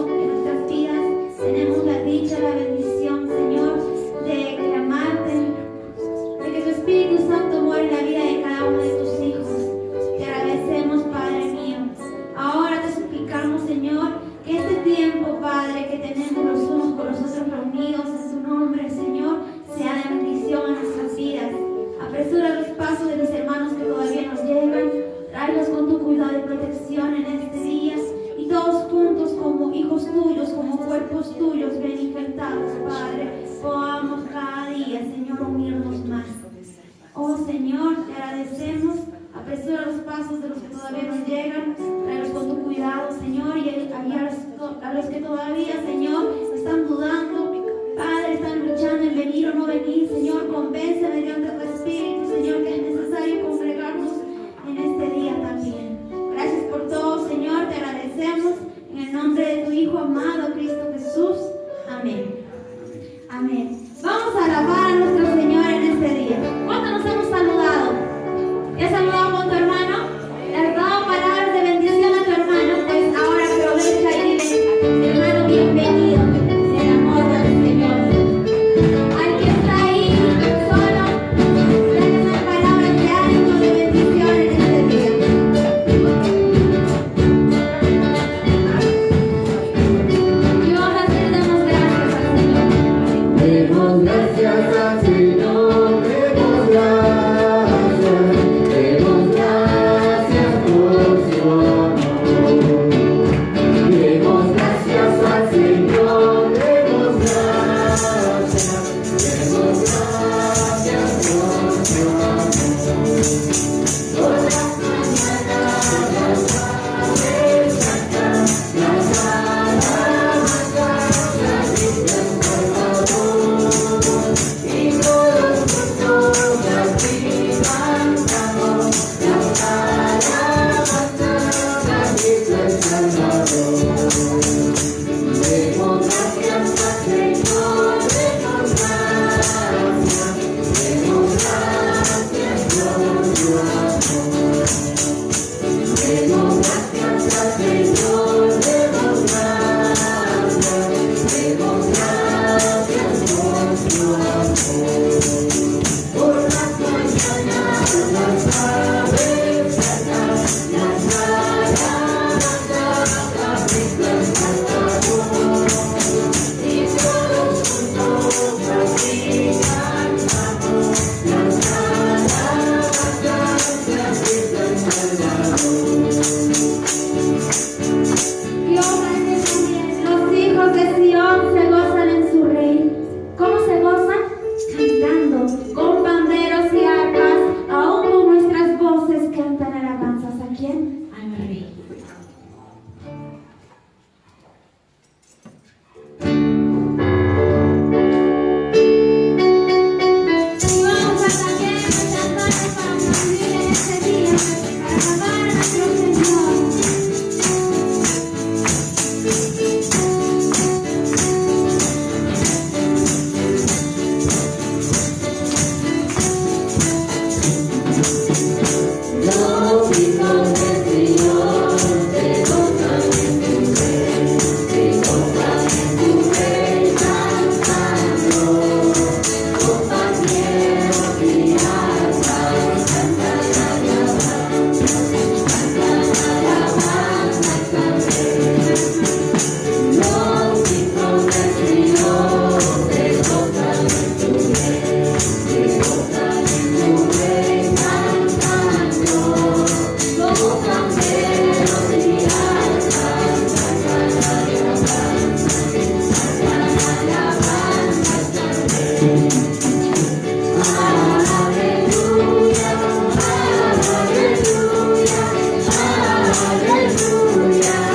obrando en nuestras vidas. Tenemos la dicha, la bendición, Señor, de clamarte, de que tu Espíritu Santo muere en la vida de cada uno de tus hijos. Te agradecemos, Padre mío. Ahora te suplicamos, Señor, que este tiempo, Padre, que tenemos los unos con los otros reunidos en su nombre, Señor, sea de bendición a nuestras vidas. Apresura los pasos de mis hermanos que todavía nos llegan. Tráelos con tu cuidado y protección en este día. Y todos juntos, como hijos tuyos, como cuerpos tuyos, bien infectados, Padre, podamos cada día, Señor, unirnos más. Oh, Señor, te agradecemos. Apresura los pasos de los que todavía nos llegan. Tráelos con tu cuidado, Señor. Y a los que todavía, Señor, están dudando, Padre, están luchando en venir o no venir, Señor, convence mediante tu Espíritu, Señor, que es necesario congregarnos en este día también. Gracias por todo, Señor, te agradecemos en el nombre de tu Hijo amado, Cristo Jesús. Amén. Amén. Vamos a alabar a nuestro Señor en este día. ¿Cuántos nos hemos saludado? ¿Ya has saludado con tu hermano? ¿Le has dado palabras de bendición a tu hermano? Pues ahora aprovecha y dile, hermano, bienvenido. El amor del Señor. Al que está ahí solo, dale unas palabras de ánimo, de bendición en este día. Dios, le damos gracias al Señor. Demos gracias al Señor, demos gracias por su amor. Demos gracias al Señor, demos gracias por su amor. Por las mañanas las aves cantan, las alabanzas, las risas por favor. Y todos juntos aquí cantamos, las alabanzas, las risas al Salvador. Demos gracias al Señor, demos gracias por su amor. Demos gracias al Señor, demos gracias por su amor. Por las mañanas las aves cantan, las alabanzas, las risas al Salvador. Y todos juntos aquí cantamos, las alabanzas, las risas al Salvador. Dios bendiga también. Los hijos de Sión se gozan en su rey. ¿Cómo se gozan? Cantando, con panderos y arpas, aún con nuestras voces cantan alabanzas. ¿A quién? Al rey. Y vamos a también cantar para aplaudir en este día, para alabar a nuestro Señor. Los hijos del Señor se gozan en tu rey, se gozan en tu rey cantando, con pandero y arpas, cantan alabanzas también. Los hijos del Señor se gozan en tu rey, se gozan en tu rey cantando, con panderos y arpas, cantan alabanzas también. Aleluya, aleluya, aleluya, aleluya, aleluya, aleluya.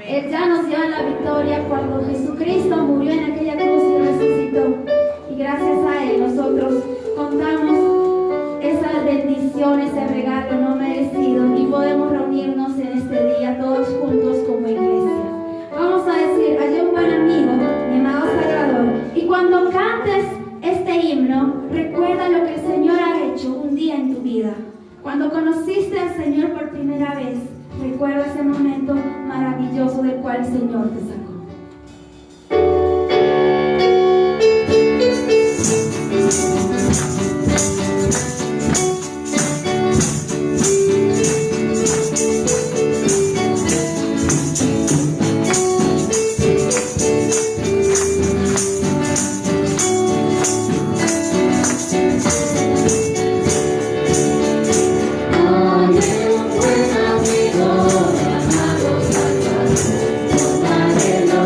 Él ya nos dio la victoria cuando Jesucristo murió en aquella cruz y resucitó. Y gracias a Él nosotros contamos esa bendición, ese regalo no merecido y podemos reunirnos en este día todos juntos como iglesia. Vamos a decir, hay un buen amigo, mi amado Salvador. Y cuando cantes este himno, recuerda lo que el Señor ha hecho un día en tu vida. Cuando conociste al Señor por primera vez, recuerda ese momento maravilloso del cual el Señor te sacó. Llamado Salvador,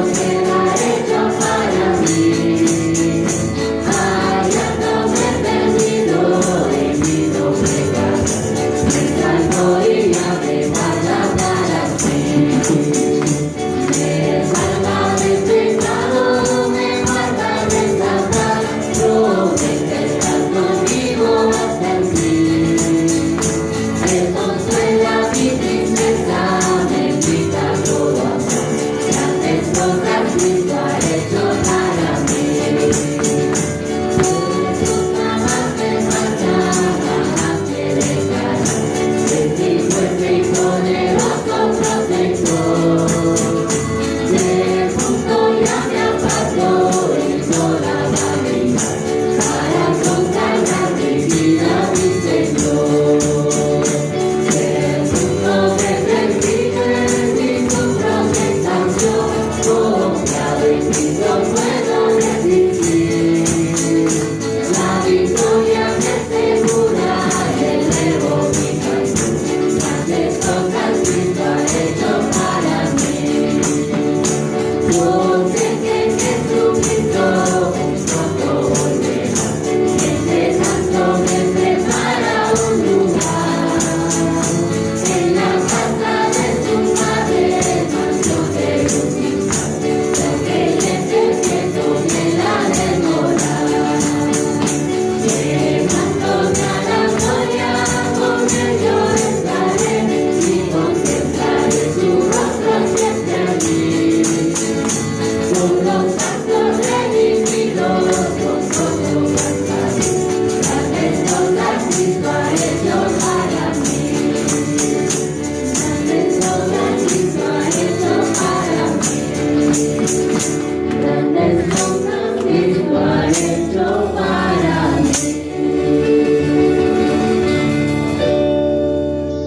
grandes cosas que tú has hecho para mí.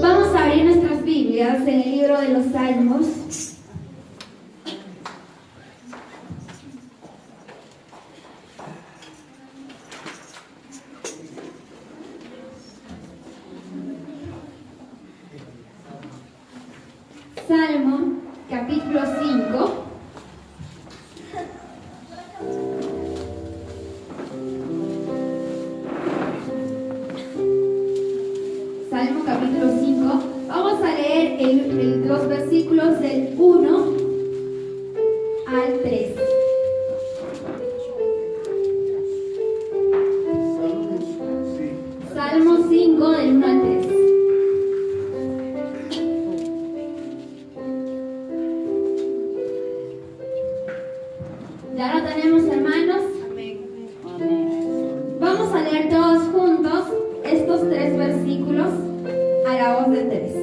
Vamos a abrir nuestras Biblias en el libro de los Salmos. Salmo, capítulo 5. Salmo, capítulo 5. Vamos a leer los versículos del 1 al 3. Salmo 5, del 1 al 3. ¿Ya lo tenemos, hermanos? Vamos a leer todos juntos estos 3 versículos a la voz de 3.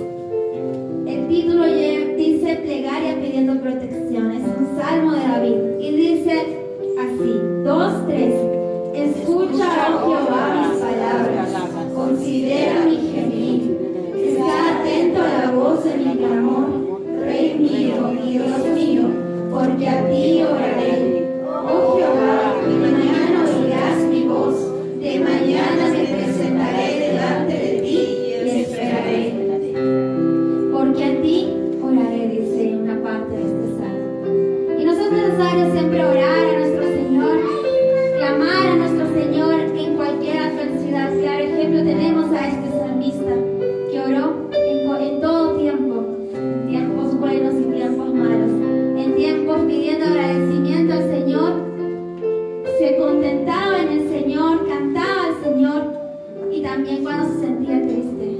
El título dice Plegaria pidiendo protección. Es un salmo de David. Y dice así: 2, 3. Escucha, oh Jehová, mis palabras. Considera mi gemir. Está atento a la voz de mi clamor. Rey mío y Dios mío, porque a ti oraré. Oh Jehová, de mañana oirás mi voz, de mañana me presentaré delante de ti y esperaré. Porque a ti oraré, dice en una parte de este salmo. Y nos es necesario siempre orar a nuestro Señor, clamar a nuestro Señor en cualquier adversidad. Claro ejemplo tenemos a este salmista que oró en todo tiempo, en tiempos buenos y tiempos malos, en tiempos pidiendo agradecimiento al Señor, se contentaba en el Señor, cantaba al Señor, y también cuando se sentía triste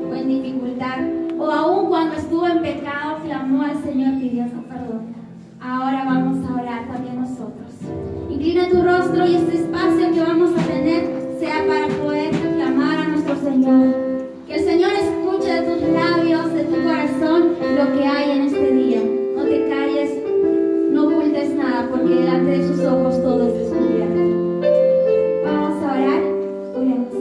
o en dificultad, o aún cuando estuvo en pecado, clamó al Señor pidiendo perdón. Ahora vamos a orar también nosotros. Inclina tu rostro y este espacio que vamos a tener sea para poder clamar a nuestro Señor. Que el Señor escuche de tus labios, de tu corazón, lo que hay en este día. No te calles, no ocultes nada, porque delante de sus ojos todo es descubierto. Vamos a orar. Oremos.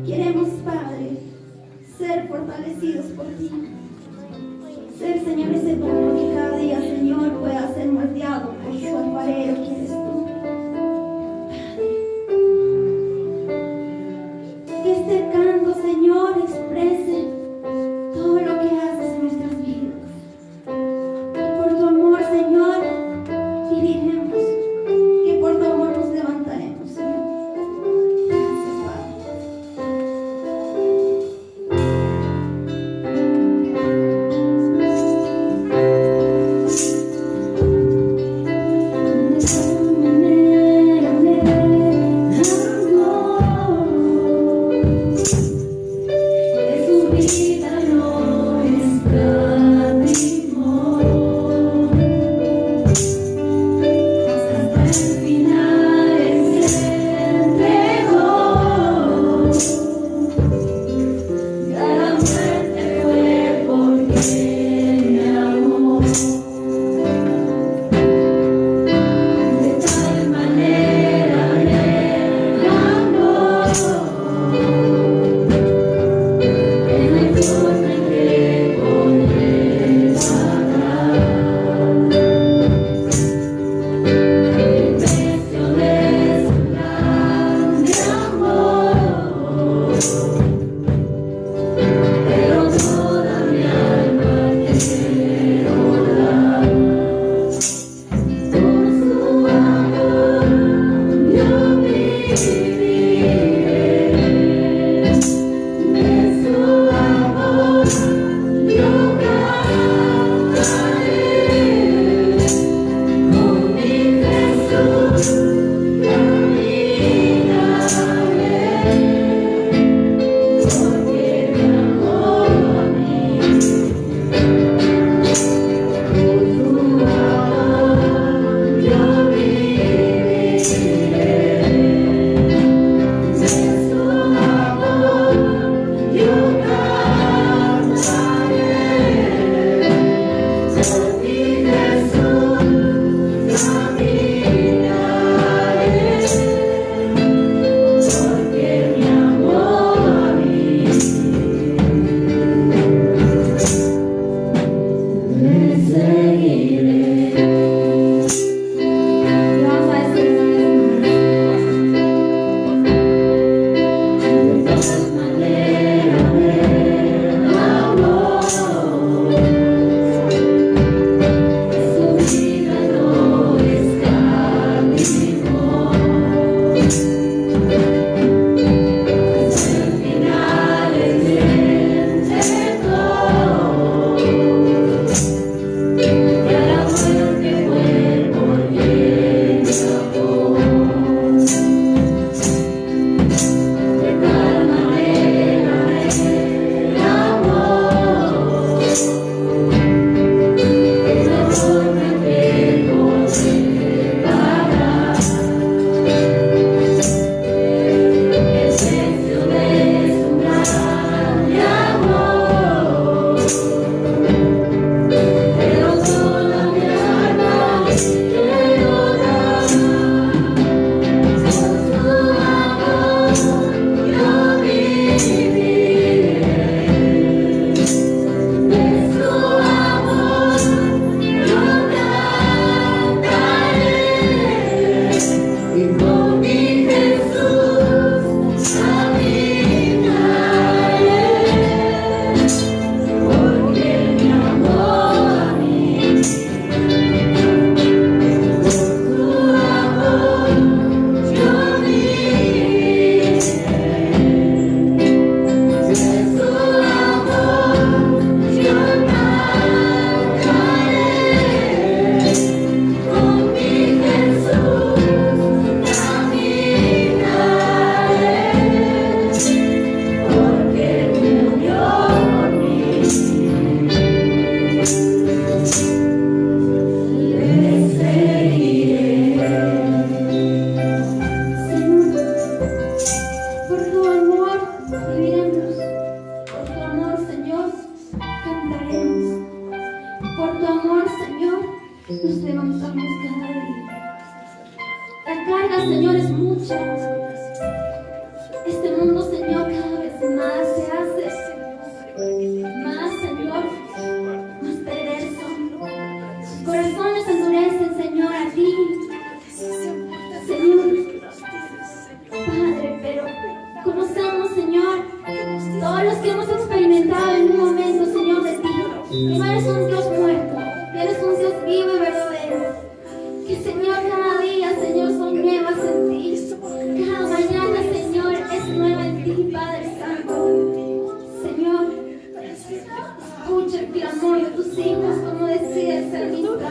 Queremos, Padre, ser fortalecidos por ti. Ser, Señor, ese pueblo que cada día, Señor, pueda ser moldeado por su alfarero, que eres tú. Que este canto, Señor, exprese todo lo que haces en nuestras vidas. Y por tu amor, Señor, viviremos. Que por tu amor nos levantaremos, Señor. Gracias, Padre. pero conocemos, Señor, todos los que hemos experimentado en un momento, Señor, de ti. Que no eres un Dios muerto, que eres un Dios vivo y verdadero. Que, Señor, cada día, Señor, son nuevas en ti. Cada mañana, Señor, es nueva en ti, Padre Santo. Señor, escucha el clamor de tus hijos, como decía el salmista.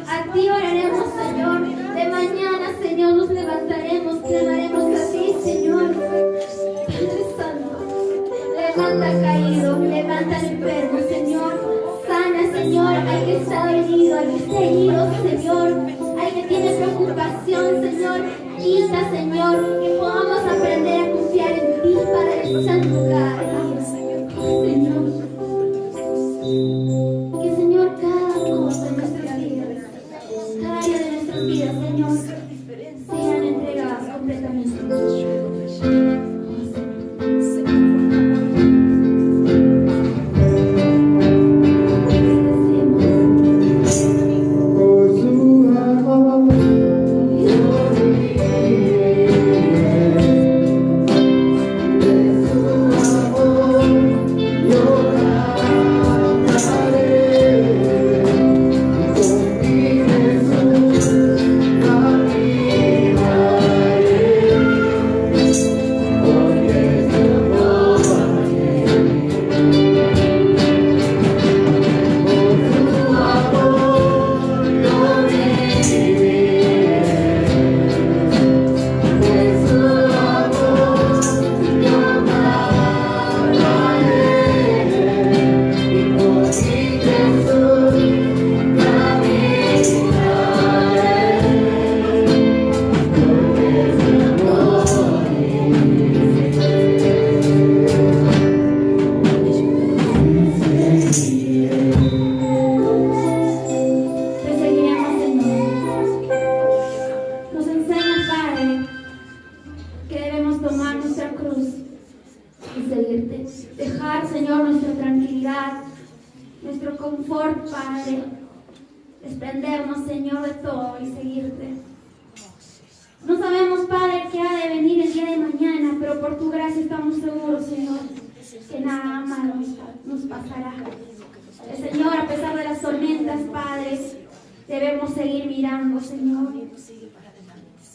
A ti oraremos, Señor. De mañana, Señor, nos levantaremos, clamaremos a ti, Señor. Padre Santo, levanta al caído, levanta al enfermo, Señor. Sana, Señor, al que está herido, al que está herido, Señor. Al que tiene preocupación, Señor. Quita, Señor, que podamos aprender a confiar en ti, Padre Santo, cada día, Señor. Que, Señor, cada cosa en nuestras vidas, cada área de nuestras vidas, Señor, sean entregadas completamente.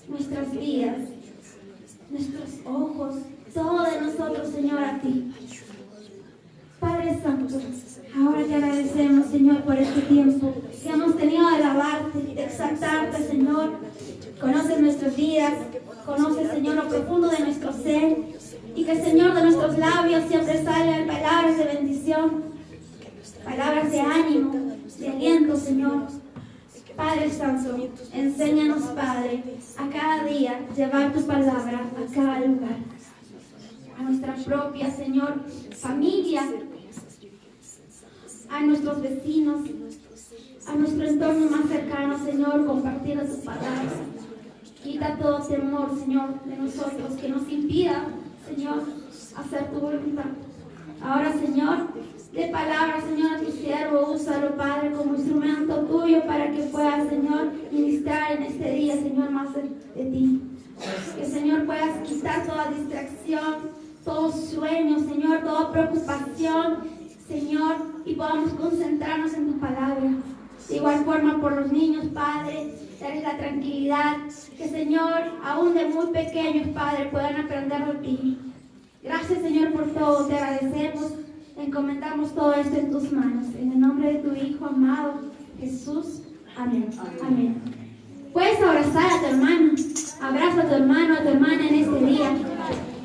Nuestras vidas, nuestros ojos, todo de nosotros, Señor, a ti. Padre Santo, ahora te agradecemos, Señor, por este tiempo que hemos tenido de alabarte, de exaltarte, Señor. Conoces nuestras vidas, conoces, Señor, lo profundo de nuestro ser, y que, Señor, de nuestros labios siempre salgan palabras de bendición, palabras de ánimo, de aliento, Señor. Padre Santo, enséñanos, Padre, a cada día llevar tu palabra a cada lugar, a nuestra propia, Señor, familia, a nuestros vecinos, a nuestro entorno más cercano, Señor, compartiendo tu palabra. Quita todo temor, Señor, de nosotros que nos impida, Señor, hacer tu voluntad. Ahora, Señor, de palabra, Señor, a tu siervo, úsalo, Padre, como instrumento tuyo para que puedas, Señor, ministrar en este día, Señor, más de ti. Que, Señor, puedas quitar toda distracción, todo sueño, Señor, toda preocupación, Señor, y podamos concentrarnos en tu palabra. De igual forma por los niños, Padre, darles la tranquilidad, que, Señor, aún de muy pequeños, Padre, puedan aprender de ti. Gracias, Señor, por todo, te agradecemos. Encomendamos todo esto en tus manos. En el nombre de tu Hijo amado, Jesús. Amén. Amén. Puedes abrazar a tu hermano. Abraza a tu hermano, a tu hermana en este día.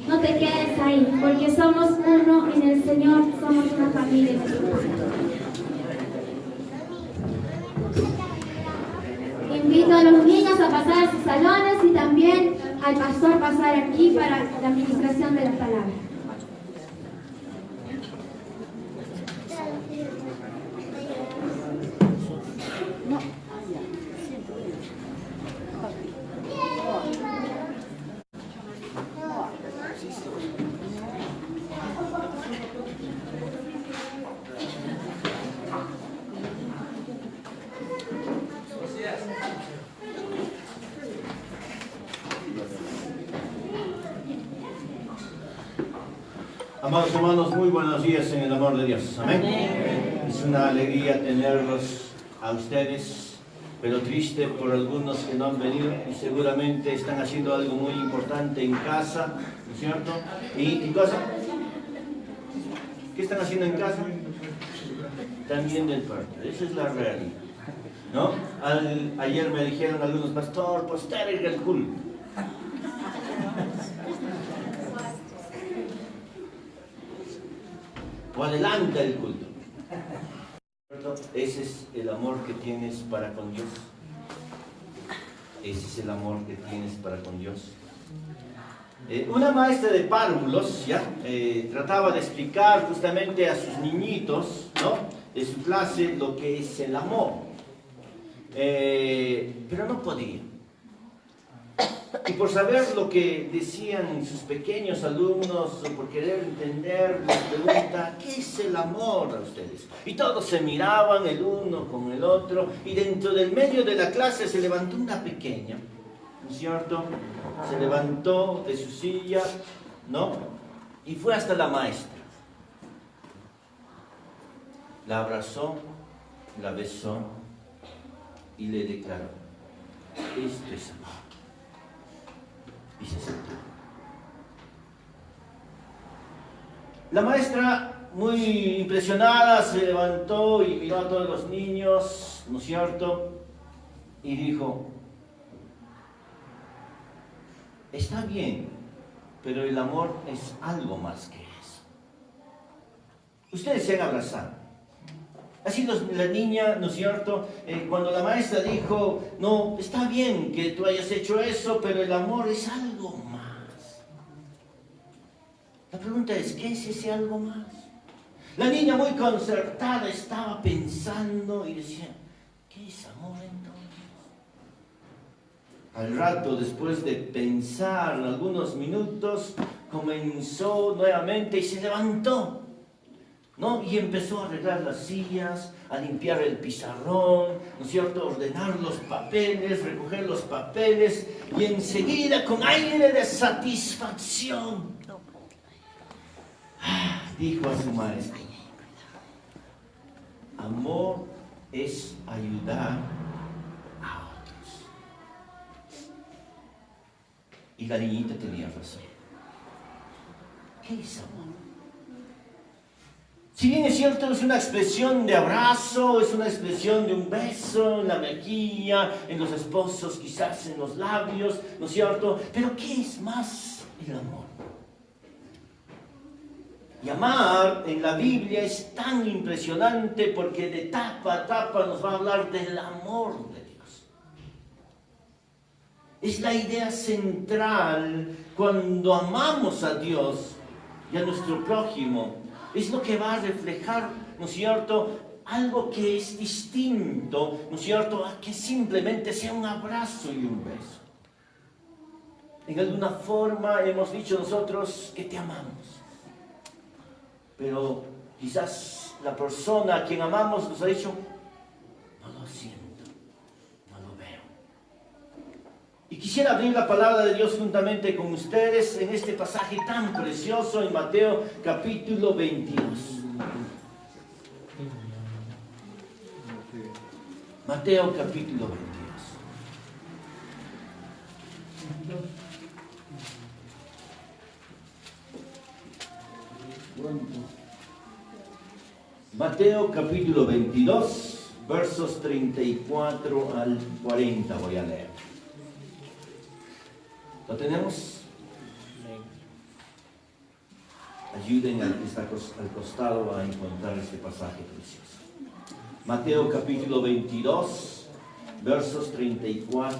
No te quedes ahí, porque somos uno en el Señor. Somos una familia. Invito a los niños a pasar a sus salones y también al pastor pasar aquí para la administración de la palabra. Amados hermanos, muy buenos días en el amor de Dios. Amén. Es una alegría tenerlos a ustedes, pero triste por algunos que no han venido y seguramente están haciendo algo muy importante en casa, ¿no es cierto? ¿Y en casa? ¿Qué están haciendo en casa? También del parte. Esa es la realidad, ¿no? Ayer me dijeron algunos, pastor, posterga el culto. O adelanta el culto. Ese es el amor que tienes para con Dios. Ese es el amor que tienes para con Dios. Una maestra de párvulos trataba de explicar justamente a sus niñitos, ¿no?, de su clase lo que es el amor. Pero no podía. Y por saber lo que decían sus pequeños alumnos, o por querer entender, les pregunta, ¿qué es el amor a ustedes? Y todos se miraban el uno con el otro, y dentro del medio de la clase se levantó una pequeña, ¿no es cierto? Se levantó de su silla, ¿no? Y fue hasta la maestra. La abrazó, la besó y le declaró, esto es amor. Y se sentó. La maestra, muy impresionada, se levantó y miró a todos los niños, ¿no es cierto? Y dijo, está bien, pero el amor es algo más que eso. Ustedes se han abrazado. Así la niña, ¿no es cierto? Cuando la maestra dijo, no, está bien que tú hayas hecho eso, pero el amor es algo más. La pregunta es, ¿qué es ese algo más? La niña muy concertada estaba pensando y decía, ¿qué es amor entonces? Al rato, después de pensar algunos minutos, comenzó nuevamente y se levantó, ¿no? Y empezó a arreglar las sillas, a limpiar el pizarrón, ¿no es cierto?, ordenar los papeles, recoger los papeles, y enseguida, con aire de satisfacción, dijo a su maestra, amor es ayudar a otros. Y la niñita tenía razón. ¿Qué es amor? Si bien es cierto, es una expresión de abrazo, es una expresión de un beso en la mejilla, en los esposos quizás en los labios, ¿no es cierto? Pero ¿qué es más el amor? Y amar en la Biblia es tan impresionante porque de etapa a etapa nos va a hablar del amor de Dios. Es la idea central cuando amamos a Dios y a nuestro prójimo. Es lo que va a reflejar, ¿no es cierto?, algo que es distinto, ¿no es cierto?, a que simplemente sea un abrazo y un beso. En alguna forma hemos dicho nosotros que te amamos, pero quizás la persona a quien amamos nos ha dicho, no lo siento, no lo veo. Y quisiera abrir la palabra de Dios juntamente con ustedes en este pasaje tan precioso en Mateo capítulo 22. Mateo capítulo 22. Mateo capítulo 22, versos 34 al 40 voy a leer. ¿Lo tenemos? Ayuden al que está al costado a encontrar este pasaje precioso. Mateo capítulo 22, versos 34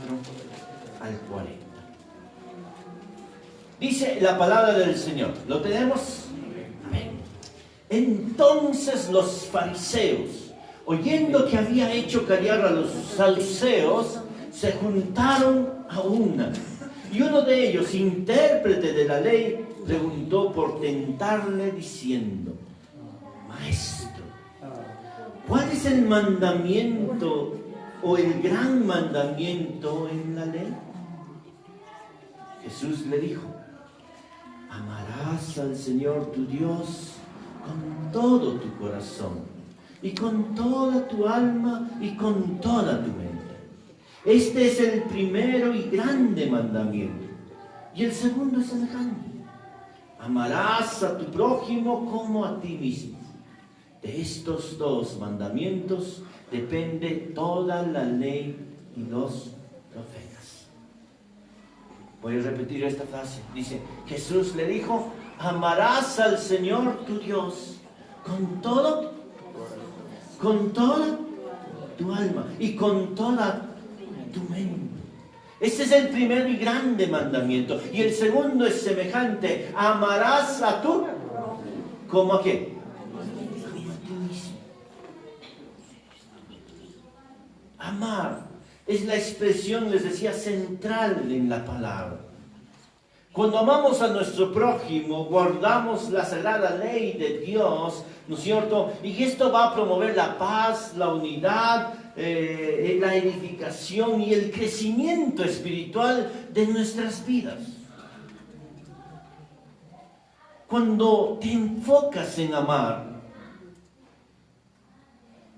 al 40. Dice la palabra del Señor. ¿Lo tenemos? Amén. Entonces los fariseos, oyendo que había hecho callar a los saduceos, se juntaron a una. Y uno de ellos, intérprete de la ley, preguntó por tentarle diciendo, Maestro, ¿cuál es el mandamiento o el gran mandamiento en la ley? Jesús le dijo, amarás amarás al Señor tu Dios con todo tu corazón y con toda tu alma y con toda tu mente. Este es el primero y grande mandamiento. Y el segundo es semejante. Amarás a tu prójimo como a ti mismo. De estos dos mandamientos depende toda la ley y los profetas. Voy a repetir esta frase. Dice, Jesús le dijo, amarás al Señor tu Dios con toda tu alma y con toda tu mente. Este es el primero y grande mandamiento. Y el segundo es semejante. Amarás a tu, ¿cómo a qué? Amar es la expresión, les decía, central en la palabra. Cuando amamos a nuestro prójimo, guardamos la sagrada ley de Dios, ¿no es cierto? Y esto va a promover la paz, la unidad, la edificación y el crecimiento espiritual de nuestras vidas. Cuando te enfocas en amar,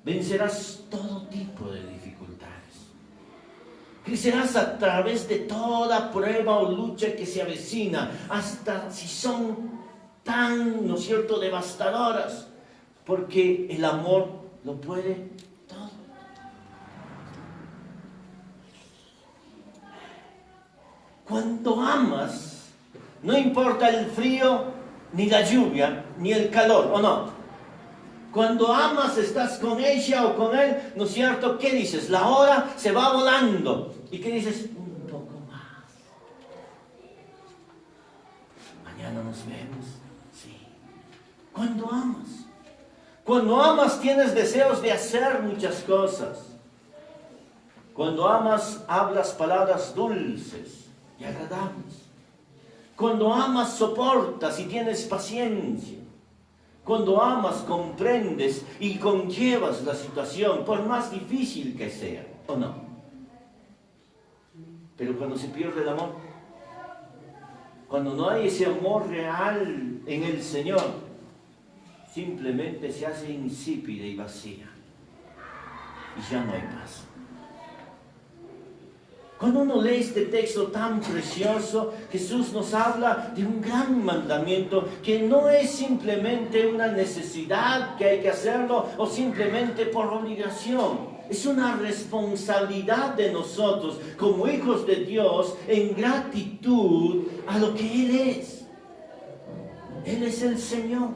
vencerás todo tipo de dificultades. Crecerás a través de toda prueba o lucha que se avecina, hasta si son tan, ¿no es cierto?, devastadoras, porque el amor lo puede todo. Cuando amas, no importa el frío, ni la lluvia, ni el calor, ¿o no? Cuando amas, estás con ella o con él, ¿no es cierto? ¿Qué dices? La hora se va volando. ¿Y qué dices? Un poco más. Mañana nos vemos. Sí. Cuando amas tienes deseos de hacer muchas cosas. Cuando amas, hablas palabras dulces y agradables. Cuando amas, soportas y tienes paciencia. Cuando amas, comprendes y conllevas la situación, por más difícil que sea, ¿o no? Pero cuando se pierde el amor, cuando no hay ese amor real en el Señor, simplemente se hace insípida y vacía. Y ya no hay paz. Cuando uno lee este texto tan precioso, Jesús nos habla de un gran mandamiento que no es simplemente una necesidad que hay que hacerlo o simplemente por obligación. Es una responsabilidad de nosotros como hijos de Dios en gratitud a lo que Él es. Él es el Señor,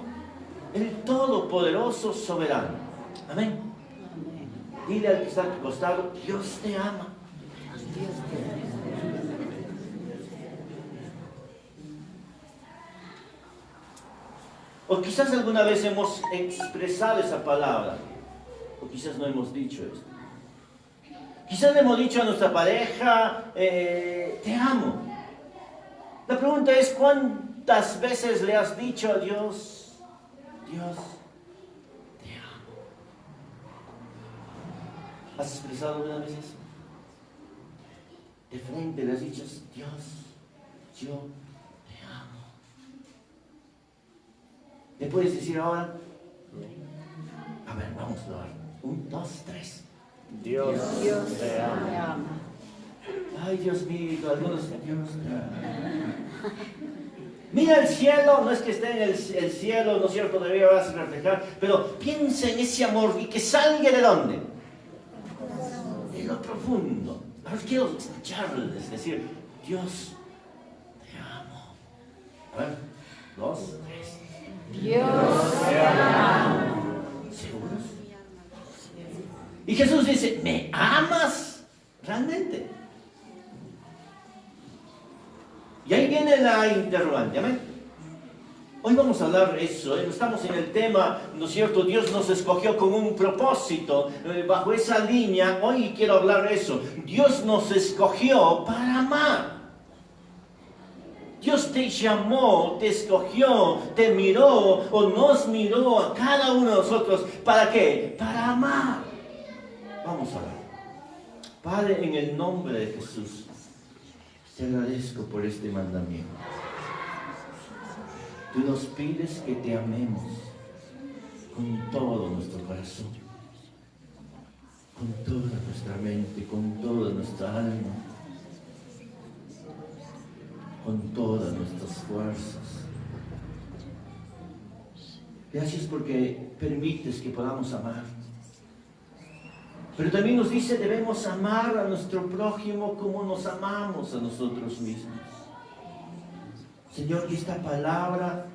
el Todopoderoso Soberano. Amén. Dile al que está a tu costado, Dios te ama. O quizás alguna vez hemos expresado esa palabra, o quizás no hemos dicho esto. Quizás le hemos dicho a nuestra pareja, te amo. La pregunta es, ¿cuántas veces le has dicho a Dios, Dios, te amo? ¿Has expresado alguna vez eso? De frente le has dicho, Dios, yo te amo. ¿Le puedes decir ahora? A ver, vamos a probar. 1, 2, 3. Dios te ama. Ay, Dios mío, algunos, Dios te ama. Mira el cielo, no es que esté en el cielo, ¿no es cierto? Debería reflejar, pero piensa en ese amor y que salga ¿de dónde? De lo profundo. Ahora quiero escucharles decir, Dios, te amo. A ver, 2, 3. Dios te ama. ¿Seguros? Y Jesús dice, ¿me amas realmente? Y ahí viene la interrogante, ¿amén? Hoy vamos a hablar de eso, estamos en el tema, ¿no es cierto? Dios nos escogió con un propósito, bajo esa línea, hoy quiero hablar de eso. Dios nos escogió para amar. Dios te llamó, te escogió, te miró o nos miró a cada uno de nosotros. ¿Para qué? Para amar. Vamos a orar. Padre, en el nombre de Jesús, te agradezco por este mandamiento. Tú nos pides que te amemos con todo nuestro corazón, con toda nuestra mente, con toda nuestra alma, con todas nuestras fuerzas. Gracias porque permites que podamos amar. Pero también nos dice, debemos amar a nuestro prójimo como nos amamos a nosotros mismos. Señor, que esta palabra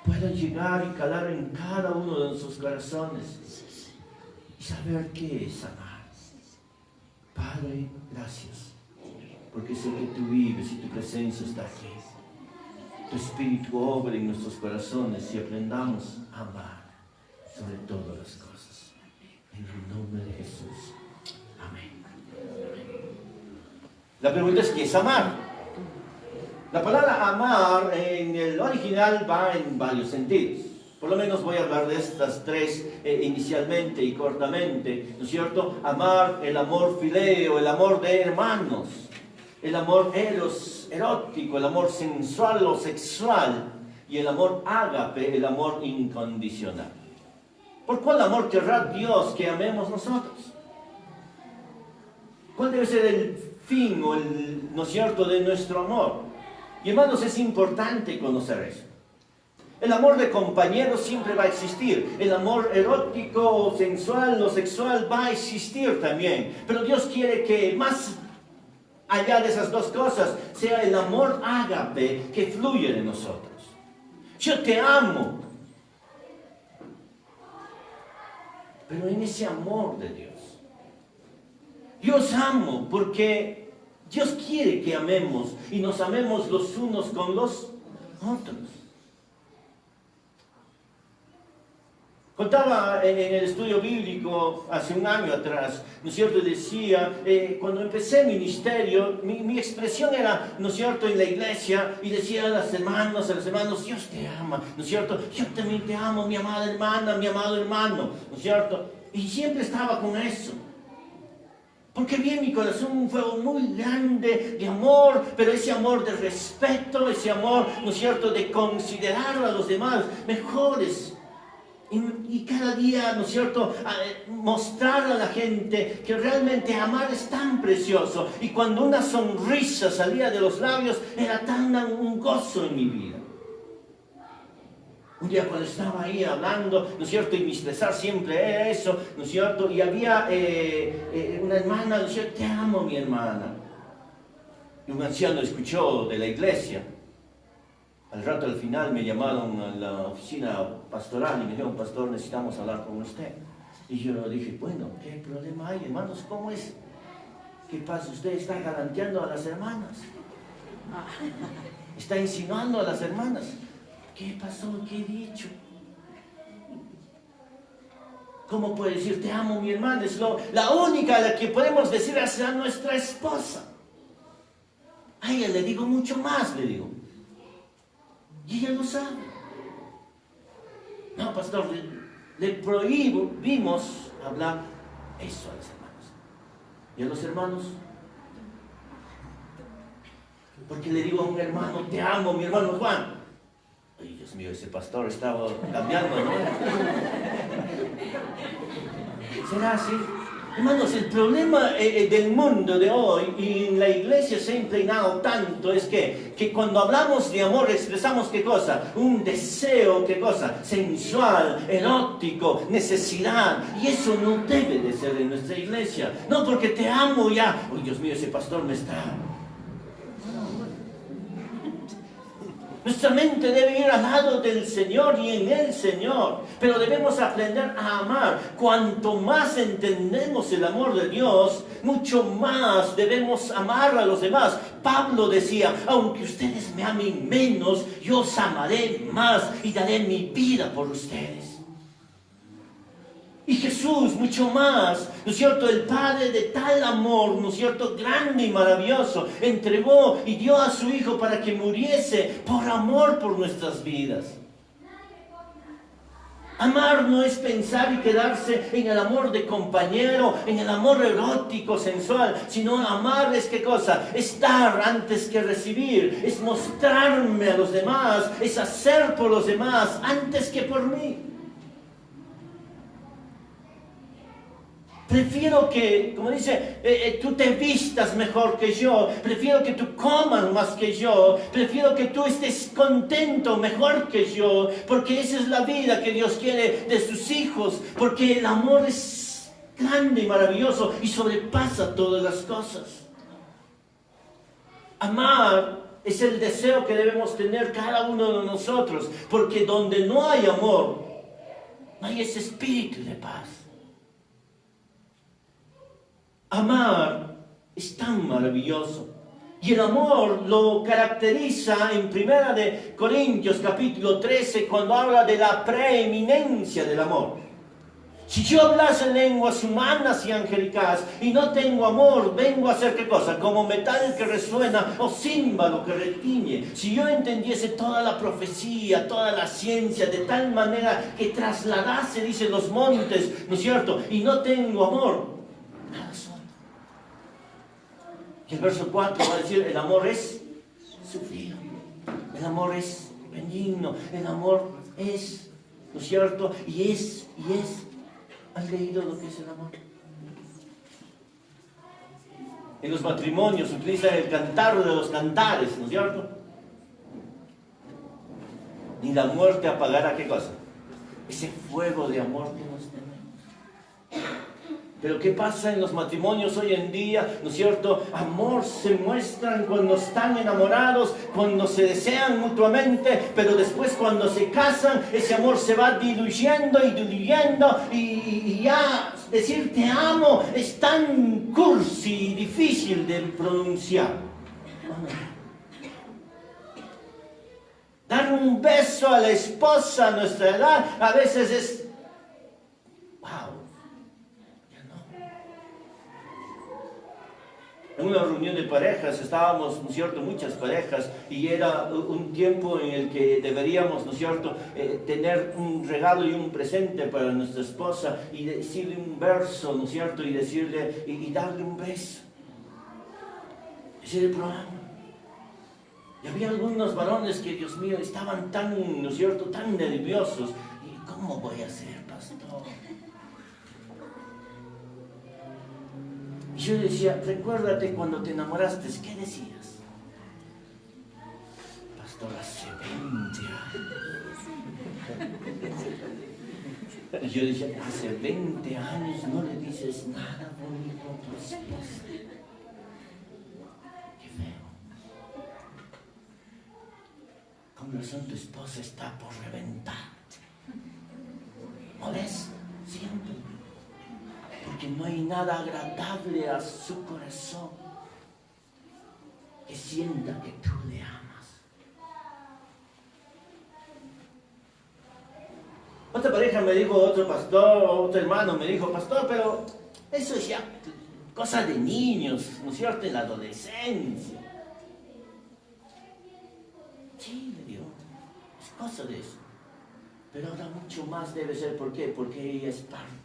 pueda llegar y calar en cada uno de nuestros corazones y saber qué es amar. Padre, gracias, porque sé que tú vives y tu presencia está aquí. Tu Espíritu obra en nuestros corazones y aprendamos a amar sobre todas las cosas. En el nombre de Jesús. Amén. La pregunta es, ¿qué es amar? La palabra amar en el original va en varios sentidos. Por lo menos voy a hablar de estas tres inicialmente y cortamente, ¿no es cierto? Amar, el amor fileo, el amor de hermanos, el amor erótico, el amor sensual o sexual, y el amor ágape, el amor incondicional. ¿Por cuál amor querrá Dios que amemos nosotros? ¿Cuál debe ser el fin o ¿no es cierto?, de nuestro amor? Y hermanos, es importante conocer eso. El amor de compañeros siempre va a existir. El amor erótico, sensual o sexual va a existir también. Pero Dios quiere que más allá de esas dos cosas sea el amor ágape que fluye de nosotros. Yo te amo. Pero en ese amor de Dios. Yo os amo porque Dios quiere que amemos y nos amemos los unos con los otros. Contaba en el estudio bíblico hace un año atrás, ¿no es cierto? Decía, cuando empecé el ministerio, mi expresión era, ¿no es cierto?, en la iglesia, y decía a los hermanos, Dios te ama, ¿no es cierto? Yo también te amo, mi amada hermana, mi amado hermano, ¿no es cierto? Y siempre estaba con eso. Porque vi en mi corazón un fuego muy grande de amor, pero ese amor de respeto, ese amor, ¿no es cierto?, de considerar a los demás mejores. Y cada día, ¿no es cierto?, mostrar a la gente que realmente amar es tan precioso. Y cuando una sonrisa salía de los labios, era tan un gozo en mi vida. Un día cuando estaba ahí hablando, ¿no es cierto?, y mi expresar siempre era eso, ¿no es cierto?, y había una hermana, ¿no es cierto?, te amo, mi hermana. Y un anciano escuchó de la iglesia. Al rato, al final, me llamaron a la oficina pastoral y me dijeron, pastor, necesitamos hablar con usted. Y yo dije, bueno, ¿qué problema hay, hermanos? ¿Cómo es? ¿Qué pasa? ¿Usted está galanteando a las hermanas? ¿Está insinuando a las hermanas? ¿Qué pasó? ¿Qué he dicho? ¿Cómo puede decir, te amo, mi hermana? Es la única a la que podemos decir es a nuestra esposa. A ella le digo mucho más, le digo. Y ella lo sabe. No, pastor, le prohibimos hablar eso a las hermanas. ¿Y a los hermanos? Porque le digo a un hermano, te amo, mi hermano Juan. Ay, Dios mío, ese pastor estaba cambiando, ¿no? ¿Será así? Hermanos, el problema del mundo de hoy y en la iglesia se ha impregnado tanto es que cuando hablamos de amor expresamos ¿qué cosa? Un deseo, ¿qué cosa? Sensual, erótico, necesidad. Y eso no debe de ser en nuestra iglesia. No porque te amo ya. Ay, Dios mío, ese pastor me está... Nuestra mente debe ir al lado del Señor y en el Señor. Pero debemos aprender a amar. Cuanto más entendemos el amor de Dios, mucho más debemos amar a los demás. Pablo decía, aunque ustedes me amen menos, yo os amaré más y daré mi vida por ustedes. Y Jesús, mucho más, ¿no es cierto? El Padre de tal amor, ¿no es cierto?, grande y maravilloso, entregó y dio a su Hijo para que muriese por amor por nuestras vidas. Amar no es pensar y quedarse en el amor de compañero, en el amor erótico, sensual, sino amar es ¿qué cosa? Es dar antes que recibir, es mostrarme a los demás, es hacer por los demás antes que por mí. Prefiero que, como dice, tú te vistas mejor que yo, prefiero que tú comas más que yo, prefiero que tú estés contento mejor que yo, porque esa es la vida que Dios quiere de sus hijos, porque el amor es grande y maravilloso y sobrepasa todas las cosas. Amar es el deseo que debemos tener cada uno de nosotros, porque donde no hay amor, no hay ese espíritu de paz. Amar es tan maravilloso. Y el amor lo caracteriza en 1 de Corintios capítulo 13 cuando habla de la preeminencia del amor. Si yo hablase lenguas humanas y angelicales y no tengo amor, vengo a hacer ¿qué cosa? Como metal que resuena o címbalo que retiñe. Si yo entendiese toda la profecía, toda la ciencia, de tal manera que trasladase, dicen los montes, ¿no es cierto? Y no tengo amor, nada soy. Y el verso 4 va a decir, el amor es sufrido, el amor es benigno, el amor es, ¿no es cierto? Y es. ¿Has leído lo que es el amor? En los matrimonios se utiliza el cantar de los cantares, ¿no es cierto? Ni la muerte apagará, ¿qué cosa? Ese fuego de amor que nos tenemos. Pero ¿qué pasa en los matrimonios hoy en día? ¿No es cierto? Amor se muestran cuando están enamorados, cuando se desean mutuamente, pero después cuando se casan, ese amor se va diluyendo y ya decir te amo es tan cursi y difícil de pronunciar. Dar un beso a la esposa a nuestra edad a veces es wow. En una reunión de parejas estábamos, ¿no es cierto?, muchas parejas, y era un tiempo en el que deberíamos, ¿no es cierto?, tener un regalo y un presente para nuestra esposa y decirle un verso, ¿no es cierto?, y decirle, y darle un beso. Ese era el programa. Y había algunos varones que, Dios mío, estaban tan, ¿no es cierto?, tan nerviosos. ¿Y cómo voy a hacer, pastor? Y yo decía, recuérdate cuando te enamoraste, ¿qué decías? Pastor, hace 20 años. Y yo decía, hace 20 años no le dices nada bonito a tu esposa. Qué feo. Con razón tu esposa está por reventar. Molesta, siempre. Porque no hay nada agradable a su corazón que sienta que tú le amas. Otra pareja me dijo, otro pastor, otro hermano me dijo, pastor, pero eso es ya cosa de niños, ¿no es cierto?, en la adolescencia. Sí, le digo, es cosa de eso. Pero ahora mucho más debe ser, ¿por qué? Porque ella es parte.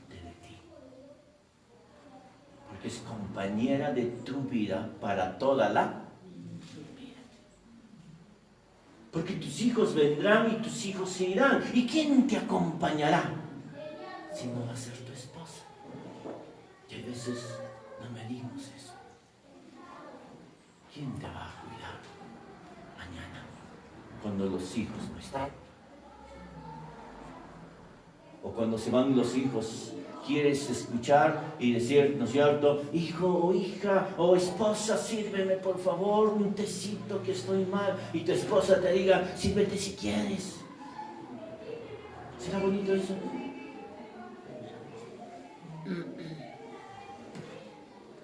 Es compañera de tu vida para toda la vida. Porque tus hijos vendrán y tus hijos se irán. ¿Y quién te acompañará? Si no va a ser tu esposa. Y a veces no medimos eso. ¿Quién te va a cuidar mañana cuando los hijos no están? O cuando se van los hijos, quieres escuchar y decir, ¿no es cierto?, hijo o hija o esposa, sírveme por favor un tecito que estoy mal, y tu esposa te diga, sírvete si quieres. ¿Será bonito eso?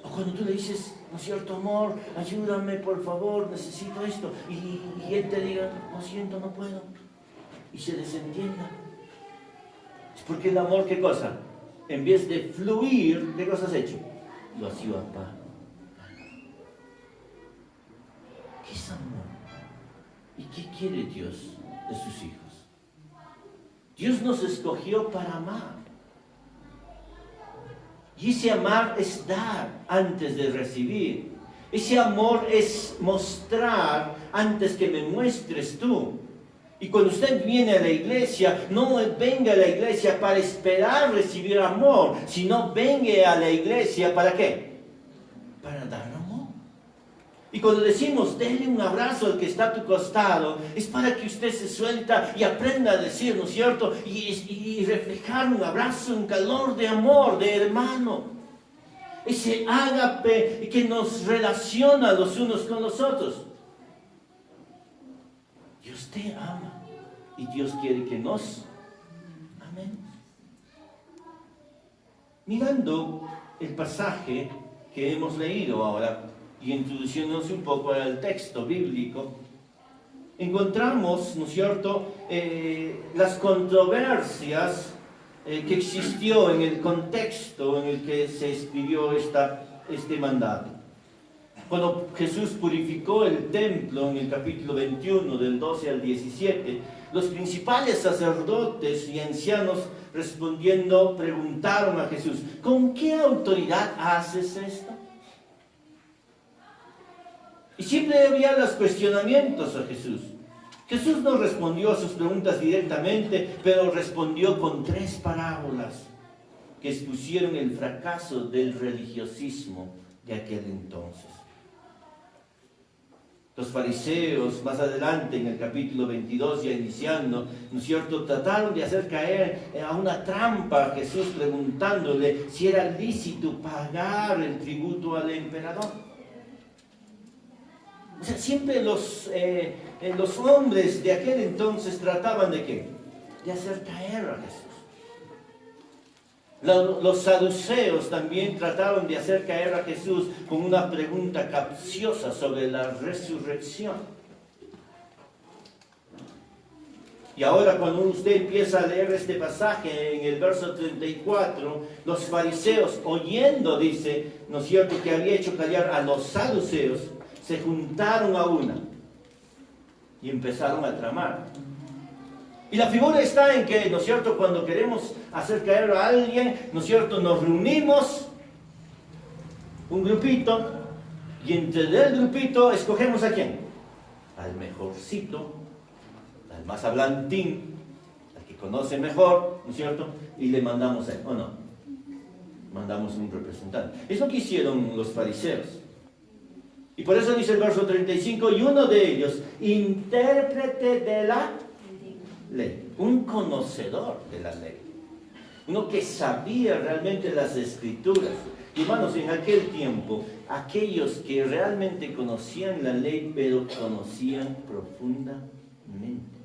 O cuando tú le dices, ¿no es cierto, amor, ayúdame por favor, necesito esto, y él te diga, lo siento, no puedo, y se desentienda. Es porque el amor, ¿qué cosa? En vez de fluir, ¿qué cosa has hecho? Lo has ido a apagar. ¿Qué es amor? ¿Y qué quiere Dios de sus hijos? Dios nos escogió para amar. Y ese amar es dar antes de recibir. Ese amor es mostrar antes que me muestres tú. Y cuando usted viene a la iglesia, no venga a la iglesia para esperar recibir amor, sino venga a la iglesia ¿para qué? Para dar amor. Y cuando decimos, denle un abrazo al que está a tu costado, es para que usted se suelta y aprenda a decir, ¿no es cierto? Y reflejar un abrazo, un calor de amor, de hermano. Ese ágape que nos relaciona los unos con los otros. Dios te ama y Dios quiere que nos amemos. Mirando el pasaje que hemos leído ahora y introduciéndonos un poco al texto bíblico, encontramos, ¿no es cierto?, las controversias que existió en el contexto en el que se escribió este mandato. Cuando Jesús purificó el templo en el capítulo 21, del 12 al 17, los principales sacerdotes y ancianos respondiendo preguntaron a Jesús, ¿con qué autoridad haces esto? Y siempre había los cuestionamientos a Jesús. Jesús no respondió a sus preguntas directamente, pero respondió con 3 parábolas que expusieron el fracaso del religiosismo de aquel entonces. Los fariseos, más adelante en el capítulo 22, ya iniciando, ¿no es cierto?, trataron de hacer caer a una trampa a Jesús preguntándole si era lícito pagar el tributo al emperador. O sea, siempre los hombres de aquel entonces trataban de ¿qué? De hacer caer a Jesús. Los saduceos también trataron de hacer caer a Jesús con una pregunta capciosa sobre la resurrección. Y ahora cuando usted empieza a leer este pasaje en el verso 34, los fariseos, oyendo, dice, ¿no es cierto?, que había hecho callar a los saduceos, se juntaron a una y empezaron a tramar. Y la figura está en que, ¿no es cierto?, cuando queremos hacer caer a alguien, ¿no es cierto?, nos reunimos, un grupito, y entre el grupito escogemos ¿a quién? Al mejorcito, al más hablantín, al que conoce mejor, ¿no es cierto?, y le mandamos a él, ¿o no? Mandamos un representante. Es lo que hicieron los fariseos. Y por eso dice el verso 35, y uno de ellos, intérprete de la ley, un conocedor de la ley, uno que sabía realmente las escrituras. Y hermanos, en aquel tiempo, aquellos que realmente conocían la ley, pero conocían profundamente,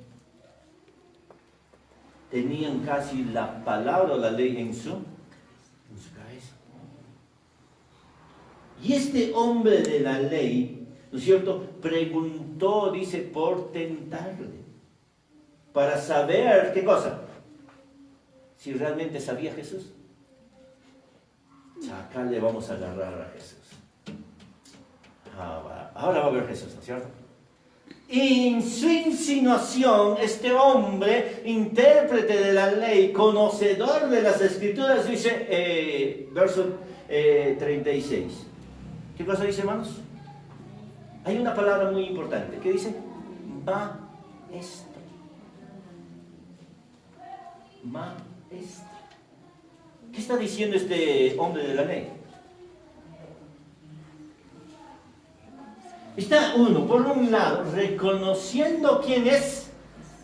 tenían casi la palabra o la ley en su cabeza. Y este hombre de la ley, ¿no es cierto?, preguntó, dice, por tentarle, para saber, ¿qué cosa? Si realmente sabía Jesús. Acá le vamos a agarrar a Jesús. Ahora va a ver Jesús, ¿no es cierto? Y en su insinuación, este hombre, intérprete de la ley, conocedor de las escrituras, dice, verso 36. ¿Qué cosa dice, hermanos? Hay una palabra muy importante. ¿Qué dice? Maestro. Maestro. ¿Qué está diciendo este hombre de la ley? Está uno, por un lado, reconociendo quién es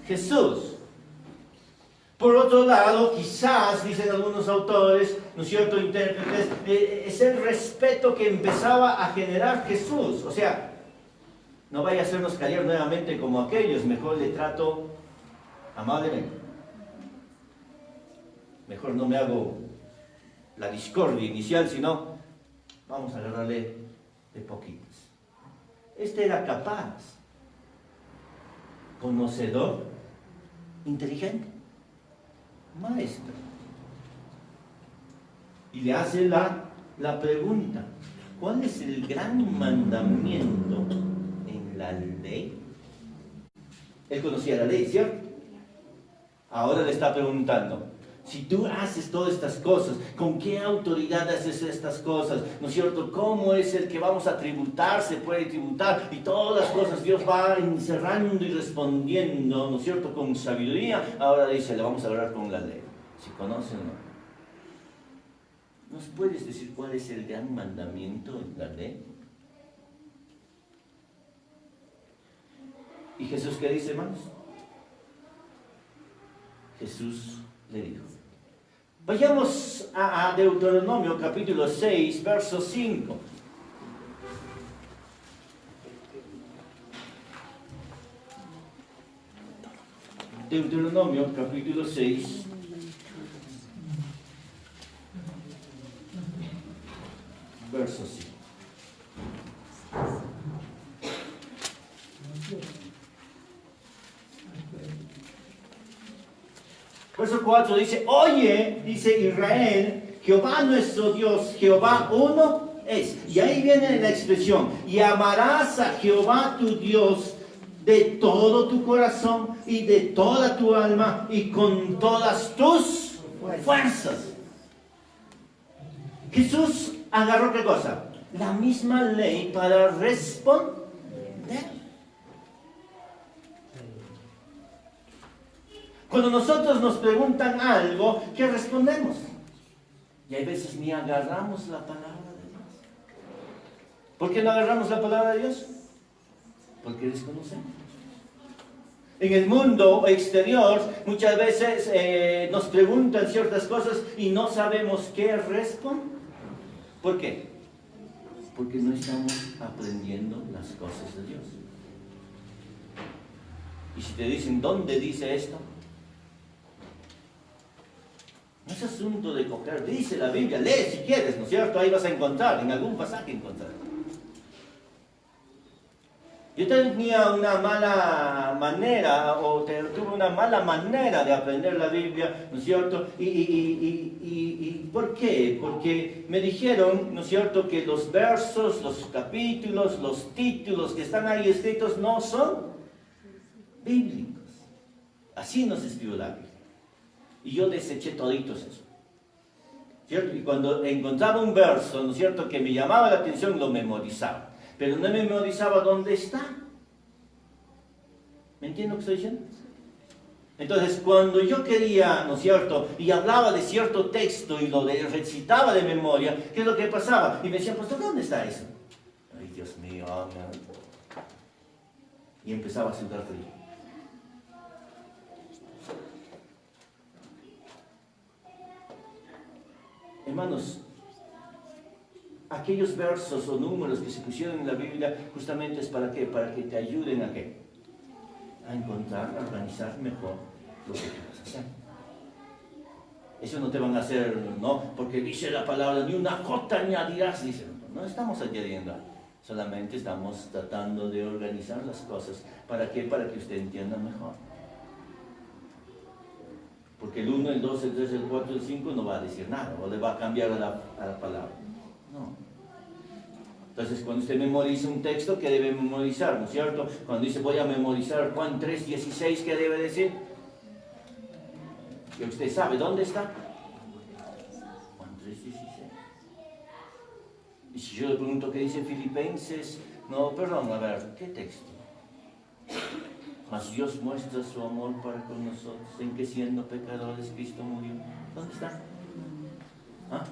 Jesús. Por otro lado, quizás, dicen algunos autores, ¿no es cierto?, intérpretes, es el respeto que empezaba a generar Jesús. O sea, no vaya a hacernos callar nuevamente como aquellos, mejor le trato amablemente. Mejor no me hago la discordia inicial, sino vamos a agarrarle de poquitos. Este era capaz, conocedor, inteligente, maestro. Y le hace la pregunta, ¿cuál es el gran mandamiento en la ley? Él conocía la ley, ¿cierto? Ahora le está preguntando, si tú haces todas estas cosas, ¿con qué autoridad haces estas cosas? ¿No es cierto? ¿Cómo es el que vamos a tributar? Se puede tributar y todas las cosas Dios va encerrando y respondiendo, ¿no es cierto? Con sabiduría. Ahora dice, le vamos a hablar con la ley. Si conocen o no. ¿Nos puedes decir cuál es el gran mandamiento en la ley? ¿Y Jesús qué dice, hermanos? Jesús le dijo. Vayamos a Deuteronomio capítulo 6, verso 5. Deuteronomio capítulo 6. Verso 5. Verso 4 dice, oye, dice Israel, Jehová nuestro Dios, Jehová uno es. Y ahí viene la expresión, y amarás a Jehová tu Dios de todo tu corazón y de toda tu alma y con todas tus fuerzas. Jesús agarró ¿qué cosa? La misma ley para responder. Cuando nosotros nos preguntan algo, ¿qué respondemos? Y hay veces ni agarramos la palabra de Dios. ¿Por qué no agarramos la palabra de Dios? Porque desconocemos. En el mundo exterior muchas veces nos preguntan ciertas cosas y no sabemos qué responder. ¿Por qué? Porque no estamos aprendiendo las cosas de Dios. Y si te dicen, ¿dónde dice esto? No es asunto de coger, dice la Biblia, lee si quieres, ¿no es cierto? Ahí vas a encontrar, en algún pasaje encontrar. Yo tenía una mala manera, tuve una mala manera de aprender la Biblia, ¿no es cierto? ¿Y por qué? Porque me dijeron, ¿no es cierto?, que los versos, los capítulos, los títulos que están ahí escritos no son bíblicos. Así nos escribió la Biblia. Y yo deseché toditos eso, ¿cierto? Y cuando encontraba un verso, ¿no es cierto?, que me llamaba la atención, lo memorizaba. Pero no memorizaba dónde está. ¿Me entienden lo que estoy diciendo? Entonces, cuando yo quería, ¿no es cierto?, y hablaba de cierto texto y lo recitaba de memoria, ¿qué es lo que pasaba? Y me decían, pues, ¿dónde está eso? Ay, Dios mío, y empezaba a sudar frío. Hermanos, aquellos versos o números que se pusieron en la Biblia justamente es para qué, para que te ayuden a qué, a encontrar, a organizar mejor lo que vas a hacer. Eso no te van a hacer, no, porque dice la palabra, ni una jota añadirás, dice. No estamos añadiendo, solamente estamos tratando de organizar las cosas. ¿Para qué? Para que usted entienda mejor. Porque el 1, el 2, el 3, el 4, el 5 no va a decir nada, o le va a cambiar a la palabra. No. Entonces, cuando usted memoriza un texto, ¿qué debe memorizar? ¿No es cierto? Cuando dice, voy a memorizar Juan 3:16, ¿qué debe decir? Que usted sabe, ¿dónde está? Juan 3:16. Y si yo le pregunto qué dice Filipenses, no, perdón, a ver, ¿qué texto? Mas Dios muestra su amor para con nosotros, en que siendo pecadores Cristo murió. ¿Dónde está? ¿Ah?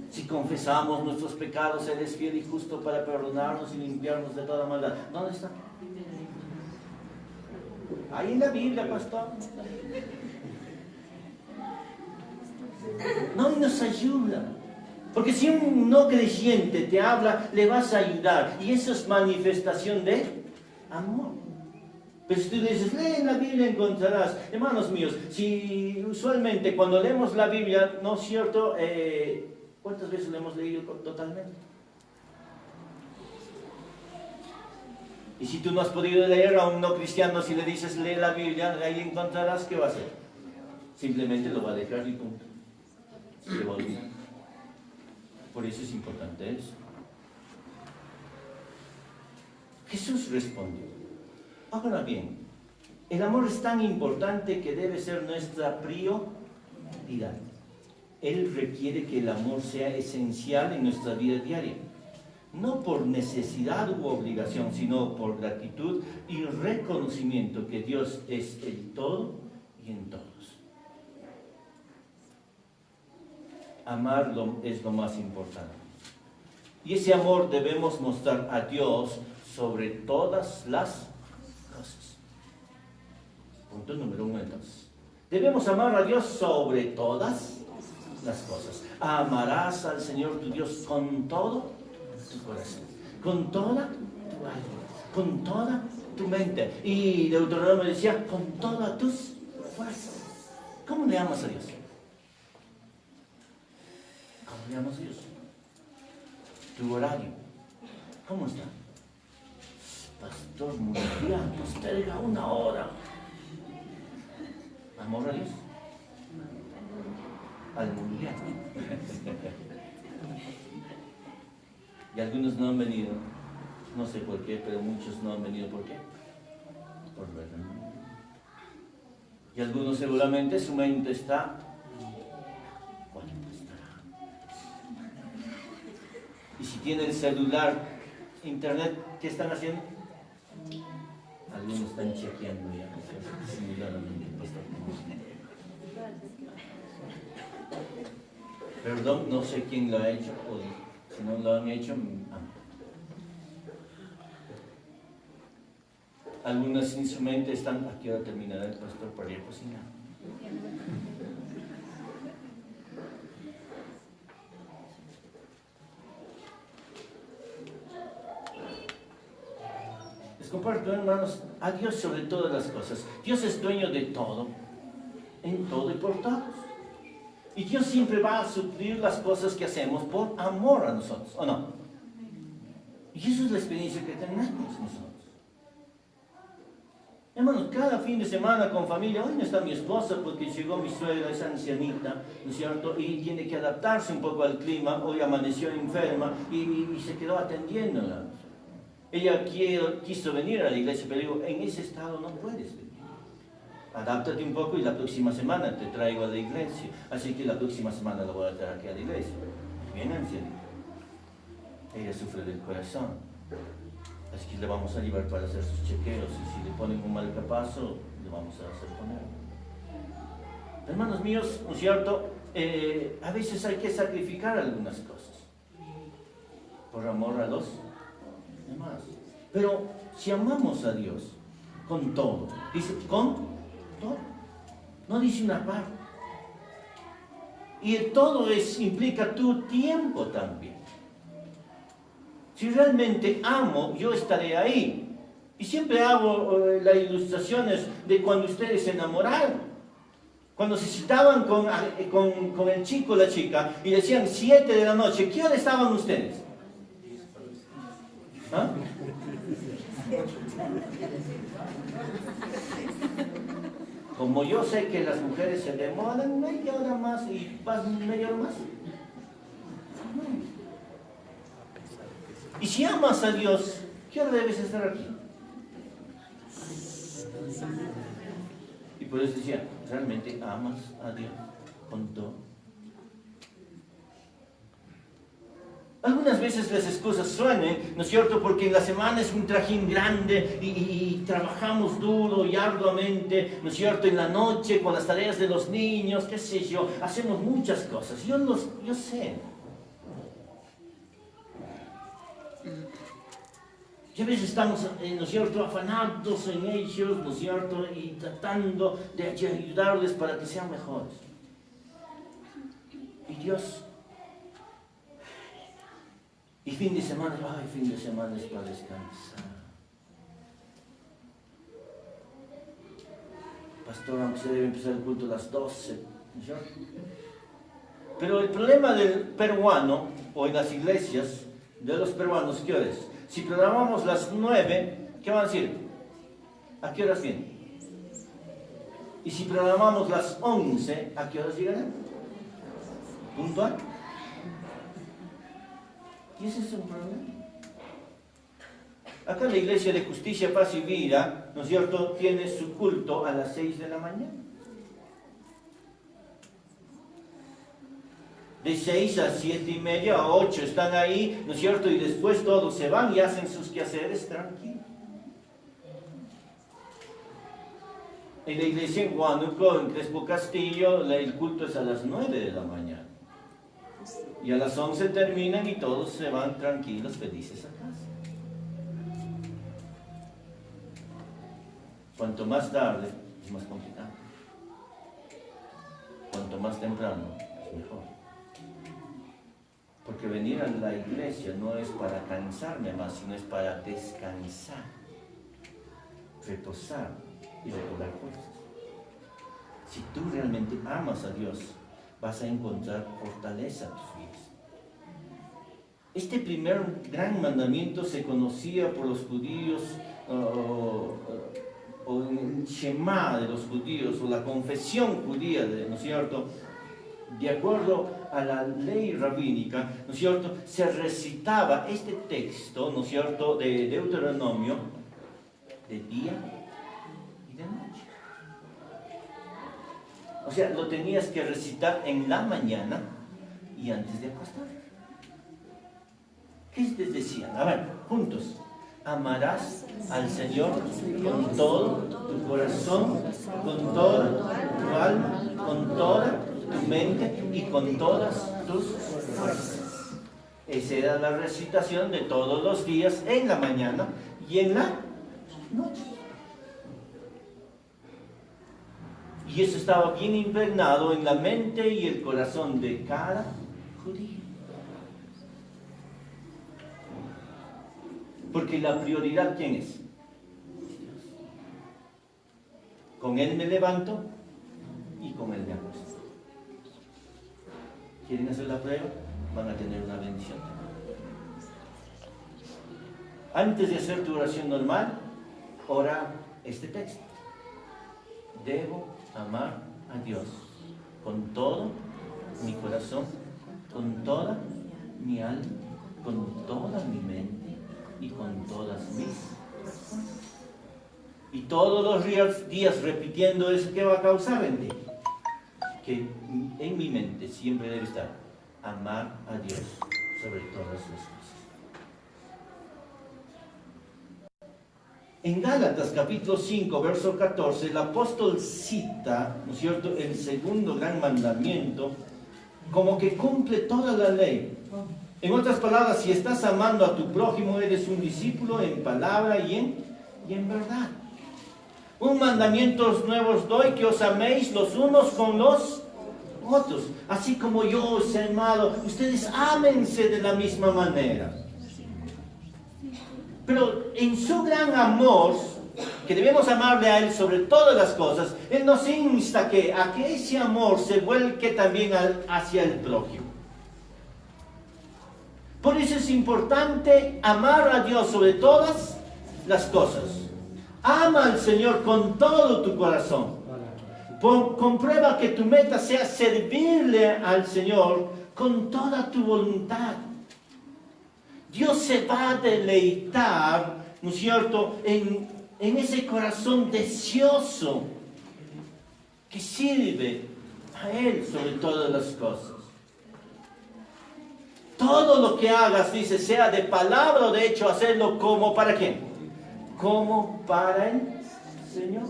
Si confesamos nuestros pecados, Él es fiel y justo para perdonarnos y limpiarnos de toda maldad. ¿Dónde está? Ahí en la Biblia, pastor. No nos ayuda. Porque si un no creyente te habla, le vas a ayudar. Y eso es manifestación de amor. Pero si tú dices, lee en la Biblia encontrarás. Hermanos míos, si usualmente cuando leemos la Biblia, ¿no es cierto? ¿Cuántas veces la hemos leído totalmente? Y si tú no has podido leer a un no cristiano, si le dices, lee la Biblia, ahí encontrarás, ¿qué va a hacer? Simplemente lo va a dejar y punto. Se va a olvidar. Por eso es importante eso. Jesús respondió. Ahora bien, el amor es tan importante que debe ser nuestra prioridad. Él requiere que el amor sea esencial en nuestra vida diaria. No por necesidad u obligación, sino por gratitud y reconocimiento que Dios es el todo y en todos. Amarlo es lo más importante. Y ese amor debemos mostrar a Dios sobre todas las cosas. Punto número 1 entonces. Debemos amar a Dios sobre todas las cosas. Amarás al Señor tu Dios con todo tu corazón, con toda tu alma, con toda tu mente. Y Deuteronomio decía, con todas tus fuerzas. ¿Cómo le amas a Dios? ¿Cómo le amas a Dios? Tu horario, ¿cómo está? Pastor, mundial, posterga 1 hora. ¿Amor a Dios? Al mundial. Y algunos no han venido, no sé por qué, pero muchos no han venido. ¿Por qué? Por verdad. Y algunos seguramente su mente está, ¿cuándo estará? Y si tienen celular, internet, ¿qué están haciendo? Algunos están chequeando ya, simuladamente. Perdón, no sé quién lo ha hecho, o si no lo han hecho, algunas en su mente están, ¿a qué hora terminará el pastor para ir a cocinar? Les comparto, hermanos, a Dios sobre todas las cosas. Dios es dueño de todo, en todo y por todos. Y Dios siempre va a suplir las cosas que hacemos por amor a nosotros, ¿o no? Y esa es la experiencia que tenemos nosotros. Hermanos, cada fin de semana con familia, hoy no está mi esposa porque llegó mi suegra, esa ancianita, ¿no es cierto? Y tiene que adaptarse un poco al clima, hoy amaneció enferma y se quedó atendiéndola. Ella quiso venir a la iglesia, pero digo, en ese estado no puedes venir. Adáptate un poco y la próxima semana te traigo a la iglesia. Así que la próxima semana la voy a traer aquí a la iglesia. Bien, ancianita. Ella sufre del corazón. Así que le vamos a llevar para hacer sus chequeos. Y si le ponen un marcapaso, le vamos a hacer poner. Hermanos míos, ¿no es cierto? A veces hay que sacrificar algunas cosas. Por amor a los demás. Pero si amamos a Dios con todo, dice con todo, no dice una parte. Y el todo implica tu tiempo también. Si realmente amo, yo estaré ahí. Y siempre hago las ilustraciones de cuando ustedes se enamoraron. Cuando se citaban con el chico o la chica y decían 7 de la noche, ¿qué hora estaban ustedes? ¿Ah? Como yo sé que las mujeres se demoran media hora más y pasan media hora más. Y si amas a Dios, ¿qué hora debes estar aquí? Y por eso decía, ¿realmente amas a Dios con todo? Algunas veces las excusas suenen, ¿no es cierto? Porque en la semana es un trajín grande y trabajamos duro y arduamente, ¿no es cierto? En la noche con las tareas de los niños, qué sé yo, hacemos muchas cosas. Yo sé. Y a veces estamos, ¿no es cierto?, afanados en ellos, ¿no es cierto?, y tratando de ayudarles para que sean mejores. Y Dios... Y fin de semana es para descansar. Pastor, aunque se debe empezar el culto a las 12, ¿no es cierto? Pero el problema del peruano, o en las iglesias de los peruanos, ¿qué hora es? Si programamos las 9, ¿qué van a decir? ¿A qué horas vienen? Y si programamos las 11, ¿a qué horas llegarán? ¿Puntual? Y ese es un problema. Acá la Iglesia de Justicia, Paz y Vida, ¿no es cierto?, tiene su culto a las 6 de la mañana. De 6 a 7 y media, a 8 están ahí, ¿no es cierto?, y después todos se van y hacen sus quehaceres tranquilos. En la iglesia en Huánuco, en Crespo Castillo, el culto es a las 9 de la mañana. Y a las 11 terminan y todos se van tranquilos, felices a casa. Cuanto más tarde, es más complicado. Cuanto más temprano, es mejor. Porque venir a la iglesia no es para cansarme más, sino es para descansar, reposar y recobrar fuerzas. Si tú realmente amas a Dios, vas a encontrar fortaleza a tus vidas. Este primer gran mandamiento se conocía por los judíos, o el Shema de los judíos, o la confesión judía, ¿no es cierto? De acuerdo a la ley rabínica, ¿no es cierto?, se recitaba este texto, ¿no es cierto?, de Deuteronomio, de día y de noche. O sea, lo tenías que recitar en la mañana y antes de acostar. ¿Qué les decían? A ver, juntos. Amarás al Señor con todo tu corazón, con toda tu alma, con toda tu mente y con todas tus fuerzas. Esa era la recitación de todos los días en la mañana y en la noche. Y eso estaba bien impregnado en la mente y el corazón de cada judío. Porque la prioridad, ¿quién es? Dios. Con Él me levanto y con Él me acuesto. ¿Quieren hacer la prueba? Van a tener una bendición. Antes de hacer tu oración normal, ora este texto. Debo amar a Dios con todo mi corazón, con toda mi alma, con toda mi mente y con todas mis fuerzas. Y todos los días repitiendo eso, ¿qué va a causar en ti? Que en mi mente siempre debe estar amar a Dios sobre todas las cosas. En Gálatas capítulo 5, verso 14, el apóstol cita, ¿no es cierto?, el segundo gran mandamiento, como que cumple toda la ley. En otras palabras, si estás amando a tu prójimo, eres un discípulo en palabra y en verdad. Un mandamiento nuevo os doy, que os améis los unos con los otros. Así como yo os he amado, ustedes ámense de la misma manera. Pero en su gran amor, que debemos amarle a Él sobre todas las cosas, Él nos insta a que ese amor se vuelque también hacia el prójimo. Por eso es importante amar a Dios sobre todas las cosas. Ama al Señor con todo tu corazón. Comprueba que tu meta sea servirle al Señor con toda tu voluntad. Dios se va a deleitar, ¿no es cierto?, en ese corazón deseoso que sirve a Él sobre todas las cosas. Todo lo que hagas, dice, sea de palabra o de hecho, hacerlo como para quién. Como para el Señor.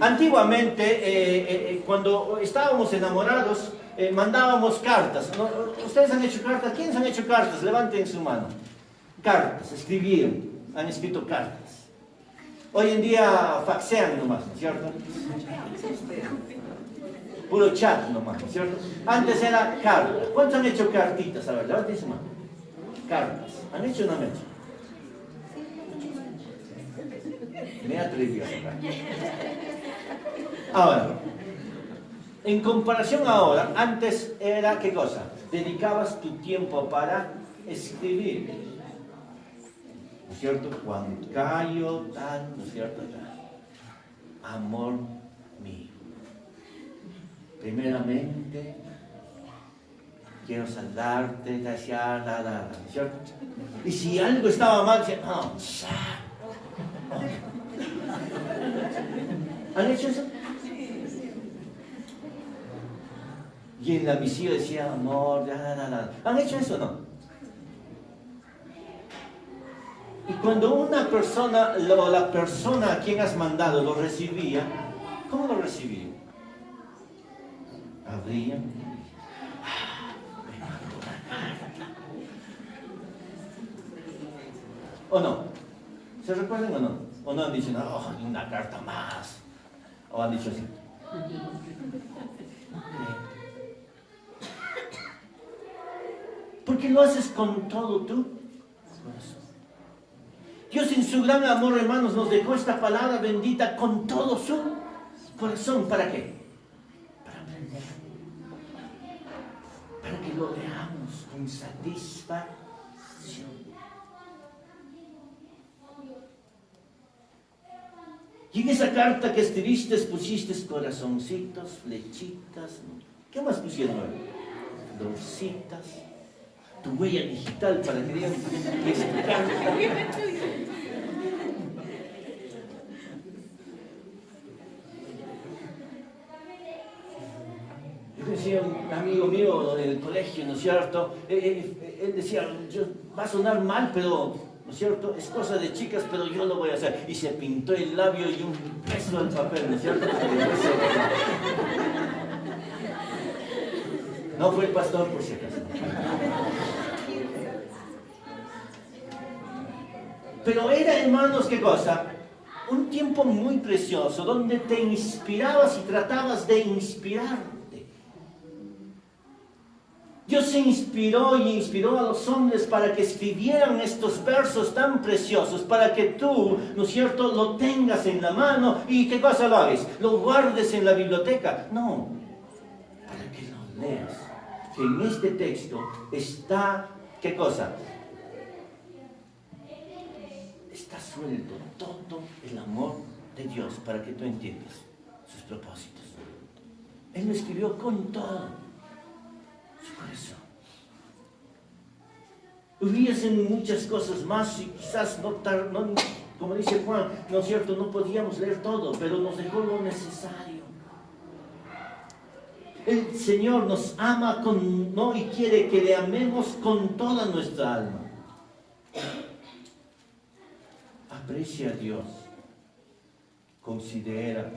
Antiguamente, cuando estábamos enamorados, mandábamos cartas. ¿No? ¿Ustedes han hecho cartas? ¿Quiénes han hecho cartas? Levanten su mano. Cartas, escribieron, han escrito cartas. Hoy en día faxean nomás, ¿no es cierto? Puro chat nomás, ¿no es cierto? Antes era cartas. ¿Cuántos han hecho cartitas? A ver, levanten su mano. Cartas. ¿Han hecho o no han hecho? Me atreví a sacar. Ahora, en comparación ahora, antes era, ¿qué cosa? Dedicabas tu tiempo para escribir. ¿No es cierto? Juan Cayo, tal, ¿no es cierto? Amor mío. Primeramente, quiero saludarte, desear, ¿cierto? Y si algo estaba mal, decía, no, ¿han hecho eso? Y en la misión decía, amor, ¿han hecho eso o no? Y cuando una persona, la persona a quien has mandado lo recibía, ¿cómo lo recibía? Abría. ¿O no? ¿Se recuerdan o no? ¿O no han dicho, no, una carta más? ¿O han dicho así? Porque lo haces con todo tu corazón. Dios en su gran amor, hermanos, nos dejó esta palabra bendita con todo su corazón. ¿Para qué? Para aprender. Para que lo veamos con satisfacción. Y en esa carta que escribiste pusiste corazoncitos, flechitas. ¿Qué más pusieron? Dorcitas. Tu huella digital para que digan que es tu carta. Yo decía un amigo mío en el colegio, ¿no es cierto? Él decía, va a sonar mal, pero, ¿no es cierto? Es cosa de chicas, pero yo lo voy a hacer. Y se pintó el labio y un peso al papel, ¿no es cierto? No fue el pastor, por si acaso. Pero era, hermanos, ¿qué cosa? Un tiempo muy precioso, donde te inspirabas y tratabas de inspirarte. Dios se inspiró y inspiró a los hombres para que escribieran estos versos tan preciosos, para que tú, ¿no es cierto?, lo tengas en la mano y ¿qué cosa lo hagas? Lo guardes en la biblioteca. No, para que lo leas. Que en este texto está, ¿qué cosa? Está suelto todo el amor de Dios para que tú entiendas sus propósitos. Él lo escribió con todo su corazón. Hubiesen muchas cosas más y quizás no, como dice Juan, ¿no es cierto? No podíamos leer todo, pero nos dejó lo necesario. El Señor nos ama y quiere que le amemos con toda nuestra alma. Aprecia a Dios. Considera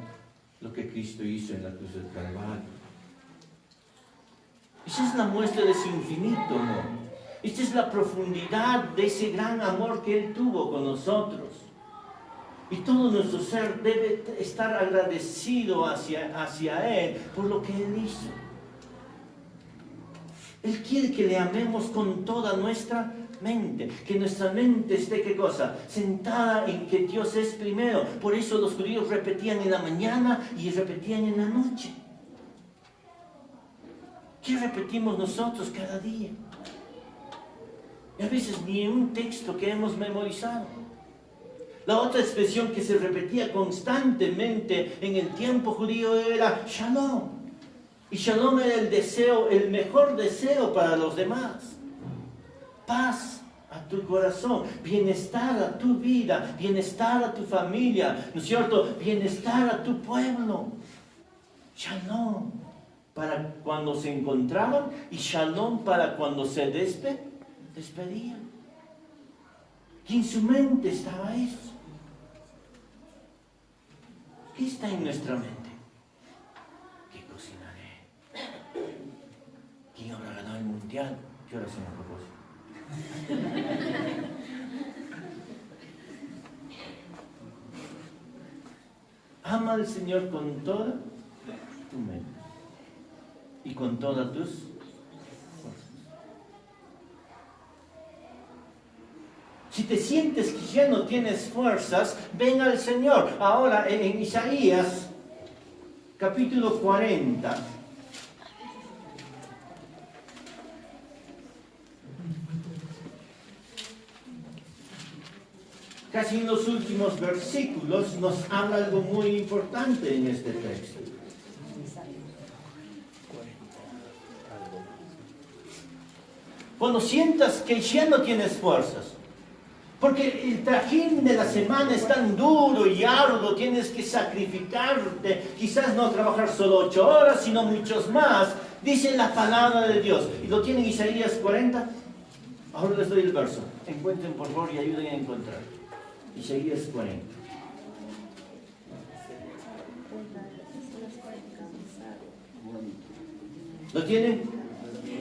lo que Cristo hizo en la cruz del Calvario. Esa es la muestra de su infinito amor. Esta es la profundidad de ese gran amor que Él tuvo con nosotros. Y todo nuestro ser debe estar agradecido hacia Él por lo que Él hizo. Él quiere que le amemos con toda nuestra mente. Que nuestra mente esté, ¿qué cosa? Sentada en que Dios es primero. Por eso los judíos repetían en la mañana y repetían en la noche. ¿Qué repetimos nosotros cada día? Y a veces ni en un texto que hemos memorizado. La otra expresión que se repetía constantemente en el tiempo judío era Shalom. Y Shalom era el deseo, el mejor deseo para los demás. Paz a tu corazón, bienestar a tu vida, bienestar a tu familia, ¿no es cierto? Bienestar a tu pueblo. Shalom para cuando se encontraban y Shalom para cuando se despedían. Y en su mente estaba eso. ¿Qué está en nuestra mente? ¿Qué cocinaré? ¿Quién habrá ganado el mundial? ¿Qué hora se me propósito? Ama al Señor con toda tu mente y con todas tus fuerzas. Si te sientes que ya no tienes fuerzas, ven al Señor. Ahora en Isaías, capítulo 40. Casi en los últimos versículos nos habla algo muy importante en este texto. Cuando sientas que ya no tienes fuerzas. Porque el trajín de la semana es tan duro y arduo, tienes que sacrificarte, quizás no trabajar solo 8 horas, sino muchos más, dice la palabra de Dios. ¿Y lo tienen Isaías 40? Ahora les doy el verso. Encuentren por favor y ayuden a encontrar. Isaías 40. ¿Lo tienen?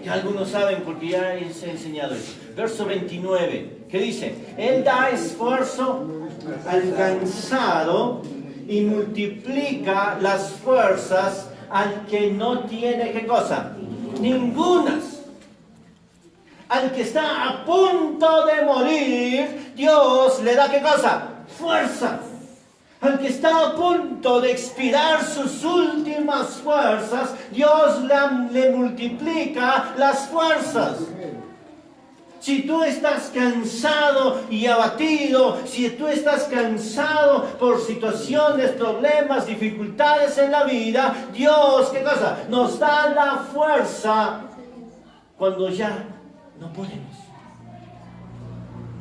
Ya algunos saben porque ya les he enseñado eso. Verso 29, ¿qué dice? Él da esfuerzo al cansado y multiplica las fuerzas al que no tiene, ¿qué cosa? Ningunas. Al que está a punto de morir, Dios le da, ¿qué cosa? Fuerza. Al que está a punto de expirar sus últimas fuerzas, Dios le multiplica las fuerzas. Si tú estás cansado y abatido, si tú estás cansado por situaciones, problemas, dificultades en la vida, Dios, ¿qué cosa? Nos da la fuerza cuando ya no podemos.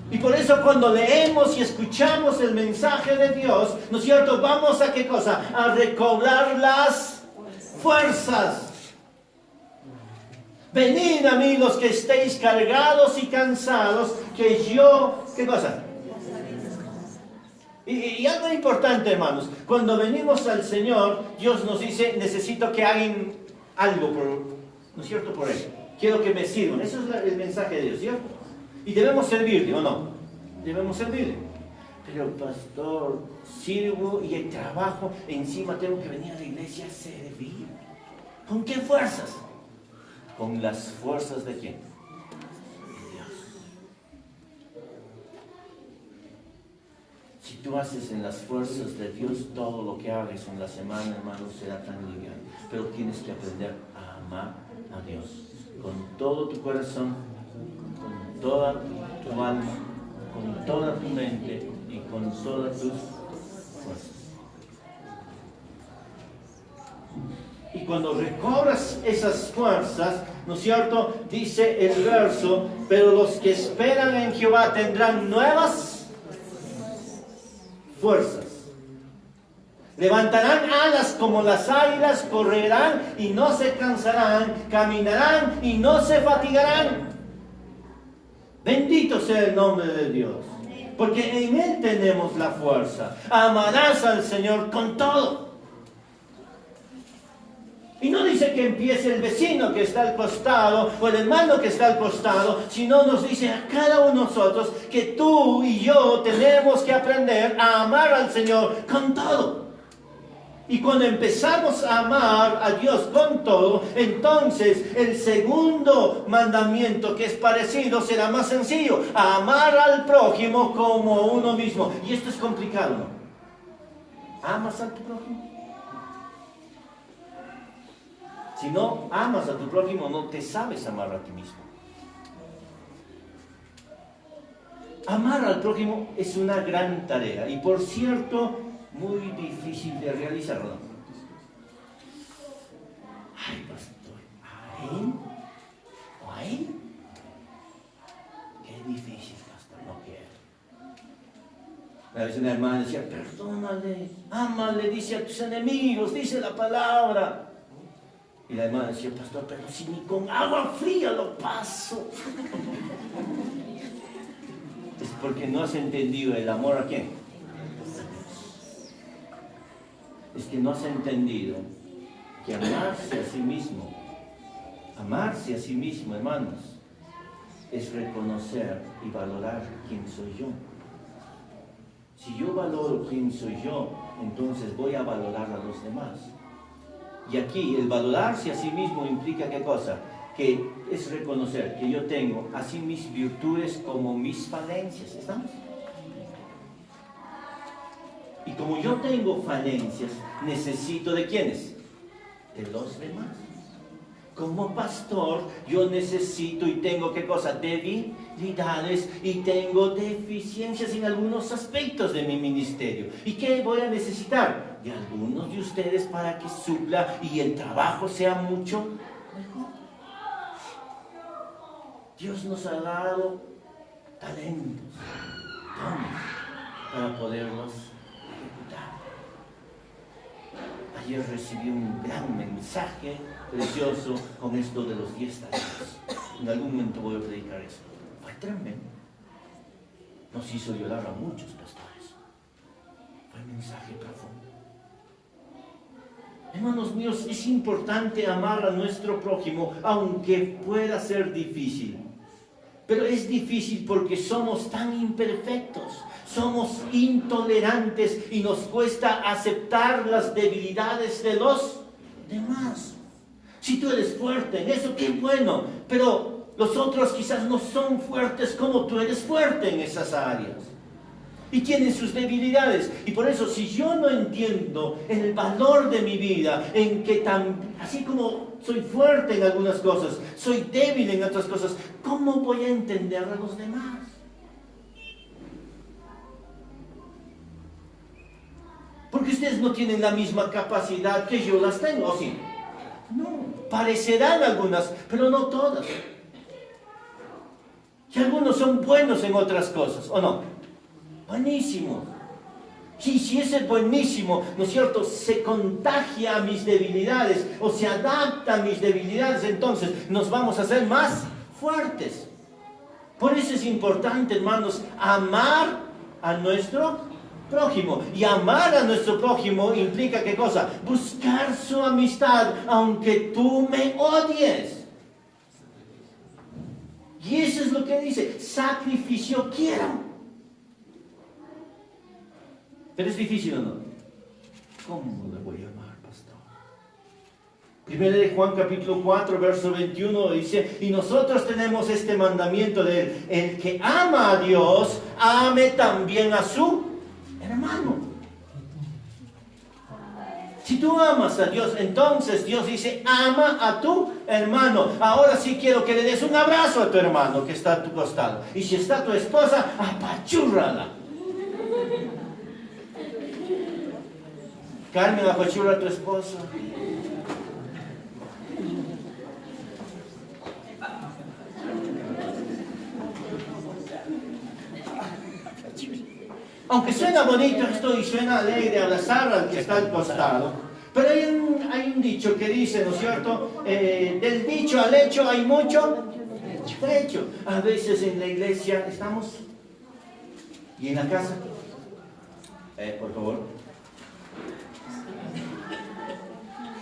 Y por eso cuando leemos y escuchamos el mensaje de Dios, ¿no es cierto? Vamos a ¿qué cosa? A recobrar las fuerzas. Venid a mí los que estéis cargados y cansados, que yo, ¿qué cosa? Y algo importante, hermanos, cuando venimos al Señor, Dios nos dice, necesito que hagan algo, ¿no es cierto? Por Él. Quiero que me sirvan. Eso es el mensaje de Dios, ¿cierto? Y debemos servirle, ¿o no? Debemos servirle. Pero pastor, sirvo y el trabajo, encima tengo que venir a la iglesia a servir. ¿Con qué fuerzas? Con las fuerzas de ¿quién? De Dios. Si tú haces en las fuerzas de Dios, todo lo que hagas en la semana, hermano, será tan liviano. Pero tienes que aprender a amar a Dios con todo tu corazón, con toda tu alma, con toda tu mente y con todas tus fuerzas. Y cuando recobras esas fuerzas, ¿no es cierto? Dice el verso, pero los que esperan en Jehová tendrán nuevas fuerzas. Levantarán alas como las águilas, correrán y no se cansarán, caminarán y no se fatigarán. Bendito sea el nombre de Dios, porque en Él tenemos la fuerza. Amarás al Señor con todo. Y no dice que empiece el vecino que está al costado o el hermano que está al costado, sino nos dice a cada uno de nosotros que tú y yo tenemos que aprender a amar al Señor con todo. Y cuando empezamos a amar a Dios con todo, entonces el segundo mandamiento que es parecido será más sencillo. Amar al prójimo como uno mismo. Y esto es complicado, ¿no? ¿Amas a tu prójimo? Si no amas a tu prójimo, no te sabes amar a ti mismo. Amar al prójimo es una gran tarea. Y por cierto, muy difícil de realizar, ¿no? Ay, pastor, ¿a él? ¿O a él? Qué difícil, pastor, no quiero. A veces una hermana decía, perdónale, ámale, dice a tus enemigos, dice la palabra. Y la hermana decía, pastor, pero si ni con agua fría lo paso. Es porque no has entendido el amor a quién. Es que no has entendido que amarse a sí mismo, hermanos, es reconocer y valorar quién soy yo. Si yo valoro quién soy yo, entonces voy a valorar a los demás. Y aquí el valorarse a sí mismo implica ¿qué cosa? Que es reconocer que yo tengo así mis virtudes como mis falencias. ¿Estamos? Y como yo tengo falencias, necesito ¿de quiénes? De los demás. Como pastor, yo necesito y tengo ¿qué cosa? Debilidades y tengo deficiencias en algunos aspectos de mi ministerio. ¿Y qué voy a necesitar? De algunos de ustedes para que supla y el trabajo sea mucho mejor. Dios nos ha dado talentos, dones, para poderlos ejecutar. Ayer recibí un gran mensaje precioso con esto de los 10 talentos. En algún momento voy a predicar eso. Fue tremendo. Nos hizo llorar a muchos pastores. Fue un mensaje profundo. Hermanos míos, es importante amar a nuestro prójimo, aunque pueda ser difícil. Pero es difícil porque somos tan imperfectos, somos intolerantes y nos cuesta aceptar las debilidades de los demás. Si tú eres fuerte en eso, qué bueno, pero los otros quizás no son fuertes como tú eres fuerte en esas áreas. Y tienen sus debilidades. Y por eso, si yo no entiendo el valor de mi vida, en que así como soy fuerte en algunas cosas, soy débil en otras cosas, ¿cómo voy a entender a los demás? Porque ustedes no tienen la misma capacidad que yo las tengo, ¿o sí? No, parecerán algunas, pero no todas. Y algunos son buenos en otras cosas, ¿o no? Buenísimo. Y si ese buenísimo, ¿no es cierto?, se contagia a mis debilidades o se adapta a mis debilidades, entonces nos vamos a hacer más fuertes. Por eso es importante, hermanos, amar a nuestro prójimo. Y amar a nuestro prójimo implica ¿qué cosa? Buscar su amistad, aunque tú me odies. Y eso es lo que dice, sacrificio quiero. Pero es difícil, ¿o no? ¿Cómo le voy a amar, pastor? Primero de Juan capítulo 4, verso 21 dice, y nosotros tenemos este mandamiento de él, el que ama a Dios, ame también a su hermano. Si tú amas a Dios, entonces Dios dice, ama a tu hermano. Ahora sí quiero que le des un abrazo a tu hermano que está a tu costado. Y si está tu esposa, apachúrrala. Carmen, apachurra a tu esposa. Aunque suena bonito esto y suena alegre abrazar al que está al costado, pero hay un dicho que dice, ¿no es cierto? Del dicho al hecho hay mucho trecho. A veces en la iglesia estamos y en la casa, por favor.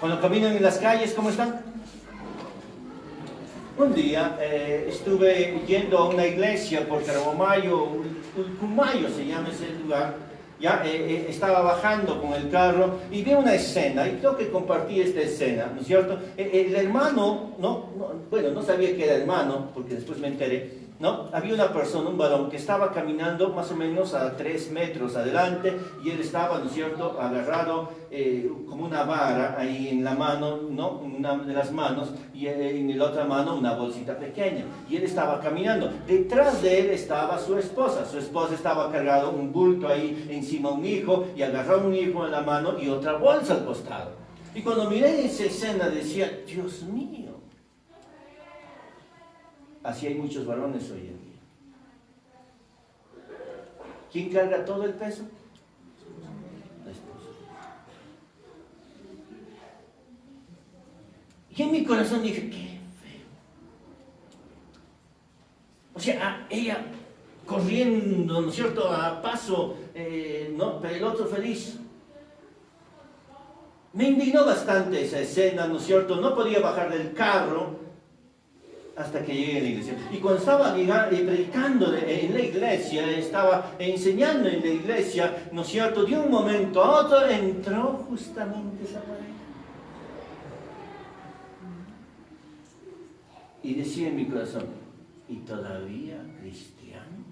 Cuando caminan en las calles, ¿cómo están? Un día estuve yendo a una iglesia por Carabomayo, Ulcumayo se llama ese lugar. Ya estaba bajando con el carro y vi una escena, y creo que compartí esta escena, ¿no es cierto? El hermano, bueno, no sabía que era hermano, porque después me enteré, ¿no? Había una persona, un varón, que estaba caminando más o menos a 3 metros adelante, y él estaba, ¿no es cierto?, agarrado como una vara ahí en la mano, ¿no?, en una de las manos, y en la otra mano una bolsita pequeña, y él estaba caminando. Detrás de él estaba su esposa estaba cargado un bulto ahí encima, un hijo, y agarraba un hijo en la mano y otra bolsa al costado. Y cuando miré esa escena decía, Dios mío, así hay muchos varones hoy en día. ¿Quién carga todo el peso? La esposa. Y en mi corazón dije, qué feo. O sea, ella corriendo, ¿no es cierto?, a paso, ¿no?, pero el otro feliz. Me indignó bastante esa escena, ¿no es cierto? No podía bajar del carro hasta que llegué a la iglesia. Y cuando estaba predicando en la iglesia, estaba enseñando en la iglesia, ¿no es cierto?, de un momento a otro entró justamente esa pareja. Y decía en mi corazón, ¿y todavía cristiano?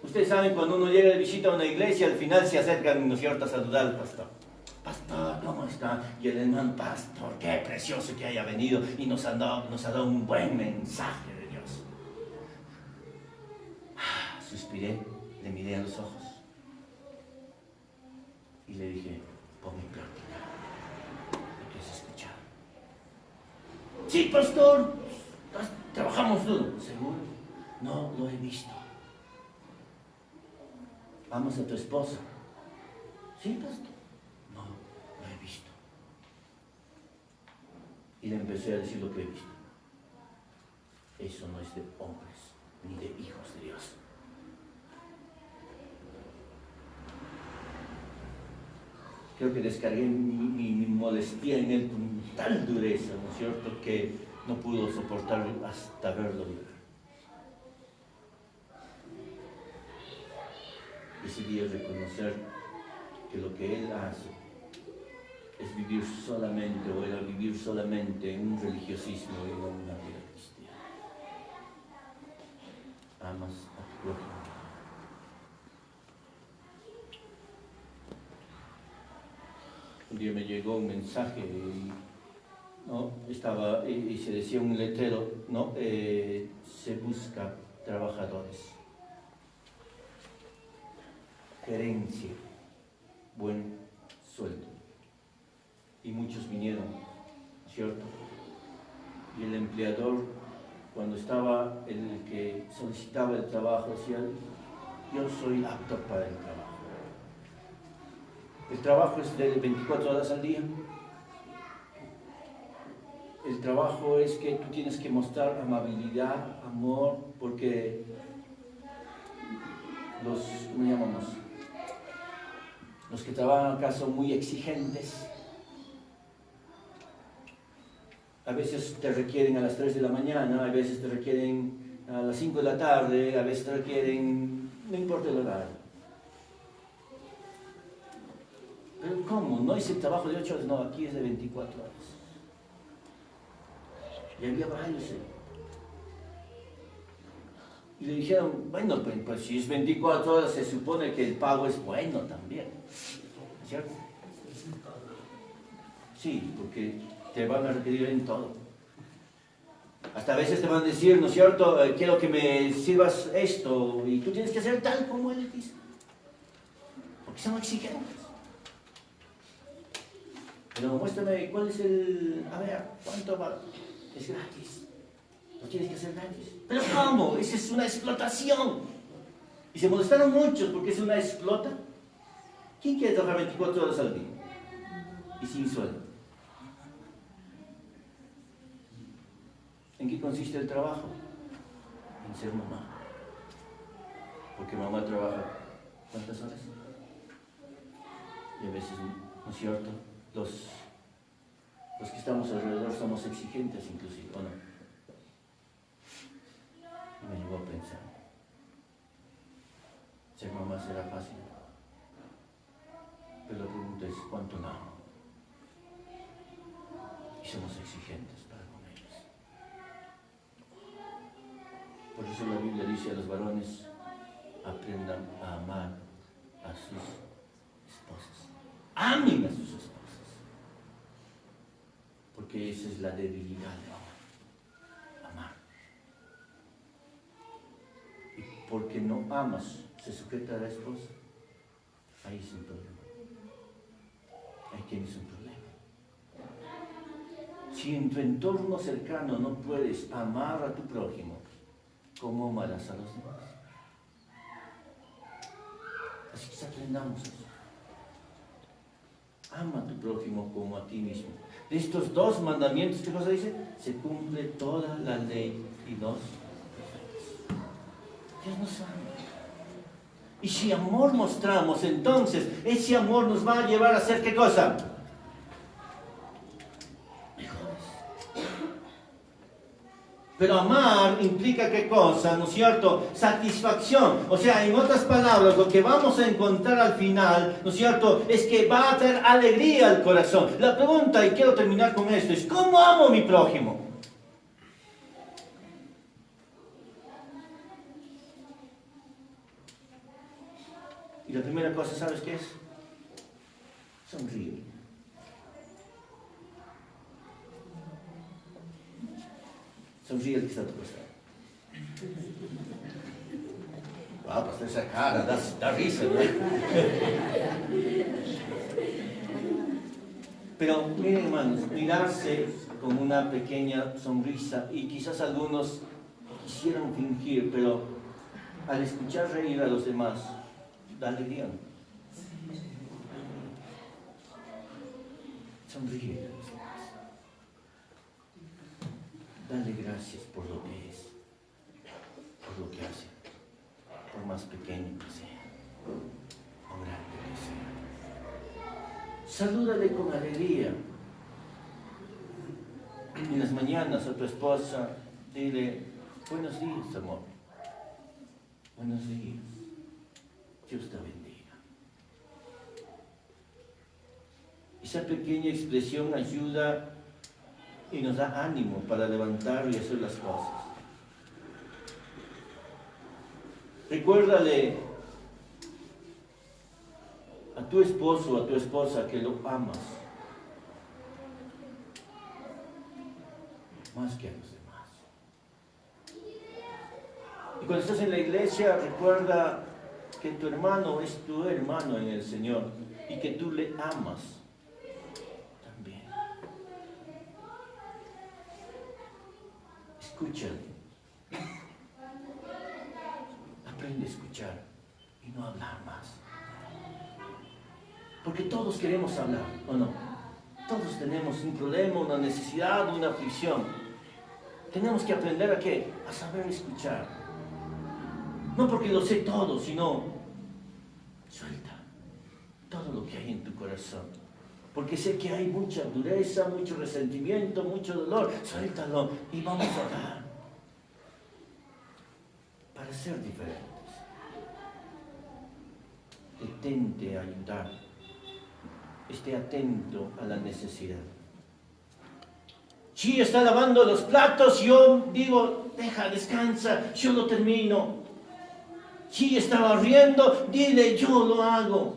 Ustedes saben, cuando uno llega de visita a una iglesia, al final se acercan, ¿no es cierto?, a saludar al pastor. Pastor, ¿cómo está? Y el hermano, pastor, qué precioso que haya venido y nos ha dado un buen mensaje de Dios. Suspiré, le miré a los ojos y le dije, pon en práctica lo que has escuchado. Sí, pastor, trabajamos duro. ¿Seguro? No lo he visto. ¿Amas a tu esposa? Sí, pastor. No, lo he visto. Y le empecé a decir lo que he visto. Eso no es de hombres, ni de hijos de Dios. Creo que descargué mi molestia en él con tal dureza, ¿no es cierto?, que no pudo soportarlo hasta verlo llorar. Decidí reconocer que lo que él hace es vivir solamente, o era vivir solamente en un religiosismo y no en una vida cristiana. Amas a tu prójimo. Un día me llegó un mensaje y se decía un letrero, ¿no? Se busca trabajadores. Gerencia, buen sueldo. Y muchos vinieron, ¿cierto? Y el empleador, cuando estaba el que solicitaba el trabajo, decía: yo soy apto para el trabajo. El trabajo es de 24 horas al día. El trabajo es que tú tienes que mostrar amabilidad, amor, porque los que trabajan acá son muy exigentes. A veces te requieren a las 3 de la mañana, a veces te requieren a las 5 de la tarde, a veces te requieren, no importa el horario. Pero ¿cómo? ¿No es el trabajo de 8 horas? No, aquí es de 24 horas. Y había varios. Y le dijeron: bueno, pues si es 24 horas se supone que el pago es bueno también, ¿cierto? Sí, porque te van a requerir en todo. Hasta a veces te van a decir, ¿no es cierto?, quiero que me sirvas esto, y tú tienes que hacer tal como él dice, porque son exigentes. Pero muéstrame cuál es a ver, ¿cuánto va? Es gratis. No tienes que hacer gratis. ¿Pero cómo? Esa es una explotación. Y se molestaron muchos porque es una explota. ¿Quién quiere trabajar 24 horas al día? Y sin sueldo. ¿En qué consiste el trabajo? En ser mamá. Porque mamá trabaja ¿cuántas horas? Y a veces, ¿no es cierto?, los que estamos alrededor somos exigentes inclusive, ¿o no? Y me llevó a pensar, ser mamá será fácil, pero la pregunta es, ¿cuánto la amo? Y somos exigentes para con ellos. Por eso la Biblia dice a los varones: aprendan a amar a sus esposas. Amen a sus esposas. Porque esa es la debilidad de amar. Y porque no amas, se sujeta a la esposa. Ahí es un problema. Ahí tienes un problema. Si en tu entorno cercano no puedes amar a tu prójimo, ¿cómo amarás a los demás? Así que aprendamos eso. Ama a tu prójimo como a ti mismo. De estos dos mandamientos, ¿qué cosa dice? Se cumple toda la ley y los profetas. Dios nos ama. Y si amor mostramos, entonces ese amor nos va a llevar a hacer ¿qué cosa? Mejores. Pero amar implica ¿qué cosa? ¿No es cierto? Satisfacción. O sea, en otras palabras, lo que vamos a encontrar al final, ¿no es cierto?, es que va a traer alegría al corazón. La pregunta, y quiero terminar con esto, es: ¿cómo amo a mi prójimo? Y la primera cosa, ¿sabes qué es? Sonríe. Sonríe el que está a tu costado. Pues esa cara da risa, ¿no? Pero miren, hermanos, mirarse con una pequeña sonrisa, y quizás algunos quisieran fingir, pero al escuchar reír a los demás, da alegría. Sonríe a los demás. Dale gracias por lo que es, por lo que hace, por más pequeño que sea, o grande que sea. Salúdale con alegría. En las mañanas a tu esposa, dile: buenos días, amor. Buenos días. Dios te bendiga. Esa pequeña expresión ayuda y nos da ánimo para levantar y hacer las cosas. Recuérdale a tu esposo o a tu esposa que lo amas más que a los demás. Y cuando estás en la iglesia, recuerda que tu hermano es tu hermano en el Señor y que tú le amas también. Escúchale. Aprende a escuchar y no hablar más. Porque todos queremos hablar, ¿o no? Todos tenemos un problema, una necesidad, una aflicción. Tenemos que aprender ¿a qué? A saber escuchar. No porque lo sé todo, sino suelta todo lo que hay en tu corazón. Porque sé que hay mucha dureza, mucho resentimiento, mucho dolor. Suéltalo y vamos a orar para ser diferentes. Detente a ayudar. Esté atento a la necesidad. Si está lavando los platos, yo digo: deja, descansa, yo lo termino. Si está barriendo, dile: yo lo hago.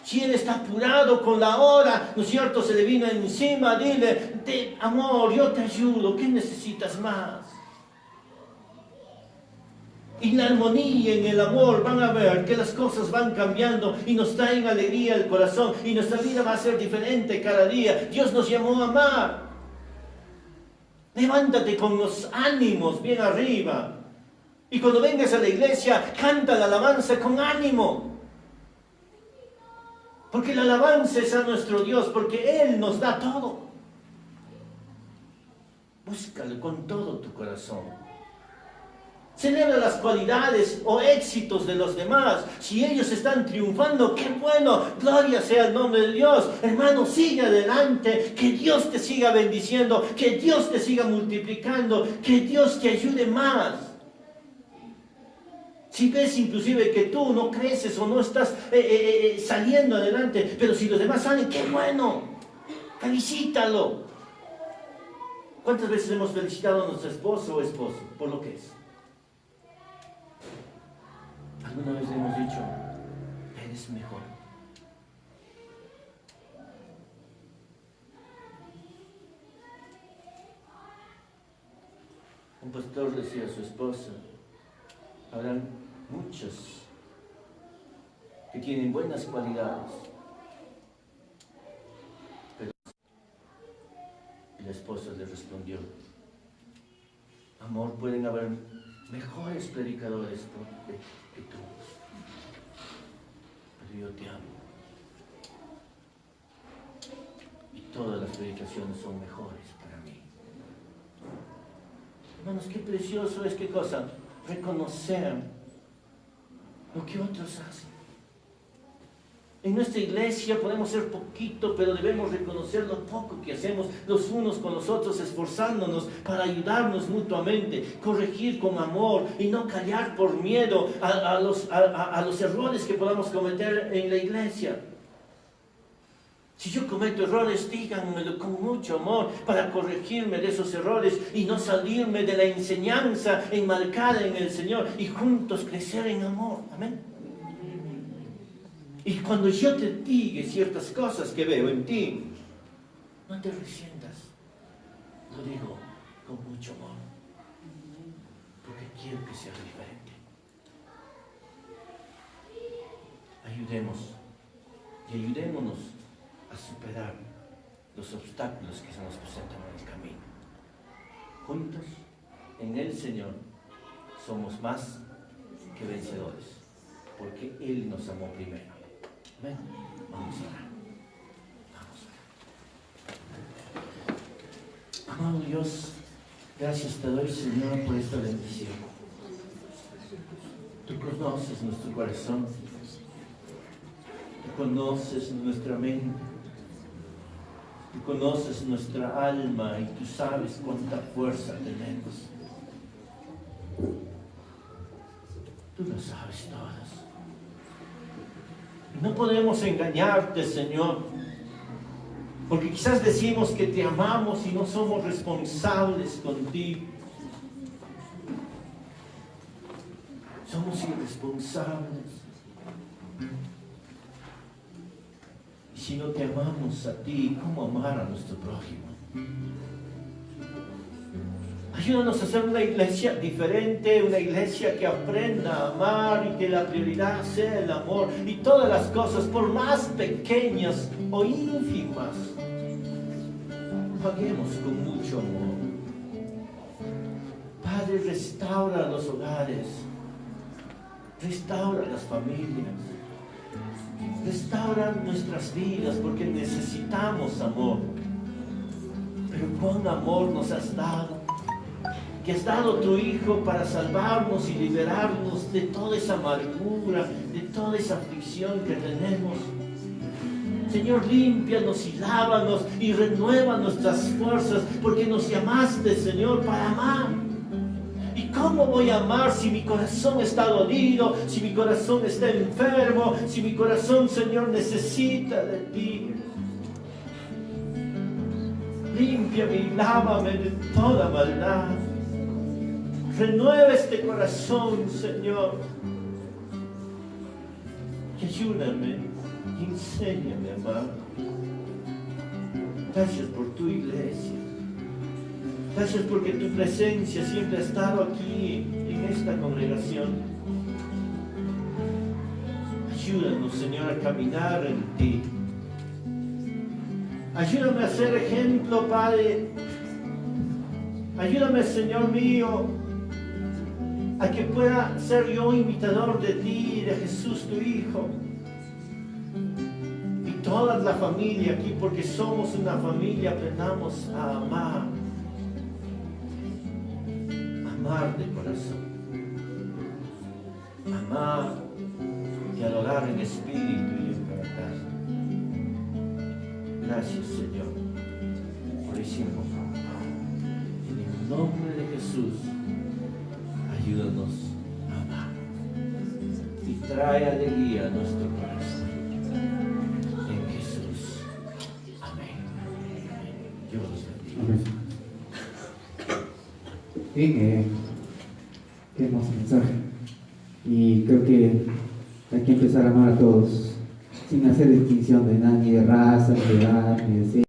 Si él está apurado con la hora, ¿no es cierto?, se le vino encima, dile: amor, yo te ayudo, ¿qué necesitas más? Y en la armonía, en el amor, van a ver que las cosas van cambiando y nos traen alegría al corazón y nuestra vida va a ser diferente cada día. Dios nos llamó a amar. Levántate con los ánimos bien arriba. Y cuando vengas a la iglesia, canta la alabanza con ánimo. Porque la alabanza es a nuestro Dios, porque Él nos da todo. Búscalo con todo tu corazón. Celebra las cualidades o éxitos de los demás. Si ellos están triunfando, ¡qué bueno! Gloria sea el nombre de Dios. Hermano, sigue adelante. Que Dios te siga bendiciendo. Que Dios te siga multiplicando. Que Dios te ayude más. Si ves inclusive que tú no creces o no estás saliendo adelante, pero si los demás salen, ¡qué bueno! Felicítalo. ¿Cuántas veces hemos felicitado a nuestro esposo o esposo por lo que es? Alguna vez le hemos dicho: eres mejor. Un pastor decía a su esposa: habrán muchos que tienen buenas cualidades, pero... Y la esposa le respondió: amor, pueden haber mejores predicadores que tú, pero yo te amo y todas las predicaciones son mejores para mí. Hermanos, qué precioso es, qué cosa, reconocer lo que otros hacen. En nuestra iglesia podemos ser poquito, pero debemos reconocer lo poco que hacemos los unos con los otros, esforzándonos para ayudarnos mutuamente, corregir con amor y no callar por miedo a los errores que podamos cometer en la iglesia. Si yo cometo errores, díganmelo con mucho amor para corregirme de esos errores y no salirme de la enseñanza enmarcada en el Señor y juntos crecer en amor. Amén. Y cuando yo te diga ciertas cosas que veo en ti, no te resientas. Lo digo con mucho amor, porque quiero que sea diferente. Ayudemos y ayudémonos a superar los obstáculos que se nos presentan en el camino. Juntos, en el Señor, somos más que vencedores, porque Él nos amó primero. Amén. Vamos a orar. Amado Dios, gracias te doy, Señor, por esta bendición. Tú conoces nuestro corazón, tú conoces nuestra mente, tú conoces nuestra alma y tú sabes cuánta fuerza tenemos. Tú lo sabes todas. Y no podemos engañarte, Señor, porque quizás decimos que te amamos y no somos responsables contigo. Somos irresponsables. Y si no te amamos a ti, ¿cómo amar a nuestro prójimo? Ayúdanos a hacer una iglesia diferente, una iglesia que aprenda a amar y que la prioridad sea el amor. Y todas las cosas, por más pequeñas o ínfimas, paguemos con mucho amor. Padre, restaura los hogares, restaura las familias, restaura nuestras vidas, porque necesitamos amor. Pero cuán amor nos has dado, que has dado tu Hijo para salvarnos y liberarnos de toda esa amargura, de toda esa aflicción que tenemos. Señor, límpianos y lávanos y renueva nuestras fuerzas, porque nos llamaste, Señor, para amar. ¿Y cómo voy a amar si mi corazón está dolido, si mi corazón está enfermo, si mi corazón, Señor, necesita de ti? Límpiame y lávame de toda maldad. Renueva este corazón, Señor. Y ayúdame y enséñame a amar. Gracias por tu iglesia. Gracias porque tu presencia siempre ha estado aquí en esta congregación. Ayúdanos, Señor, a caminar en ti. Ayúdame a ser ejemplo, Padre. Ayúdame, Señor mío, a que pueda ser yo imitador de ti, de Jesús, tu Hijo. Y toda la familia aquí, porque somos una familia, aprendamos a amar. Amar de corazón. Amar y adorar en espíritu y en verdad. Gracias, Señor, por hicimos. En el nombre de Jesús, ayúdanos a amar y trae alegría a nuestro corazón. En Jesús. Amén. Dios los bendiga. Bien, qué hermoso mensaje. Y creo que hay que empezar a amar a todos, sin hacer distinción de nada, ni de raza, ni de edad, ni de sexo.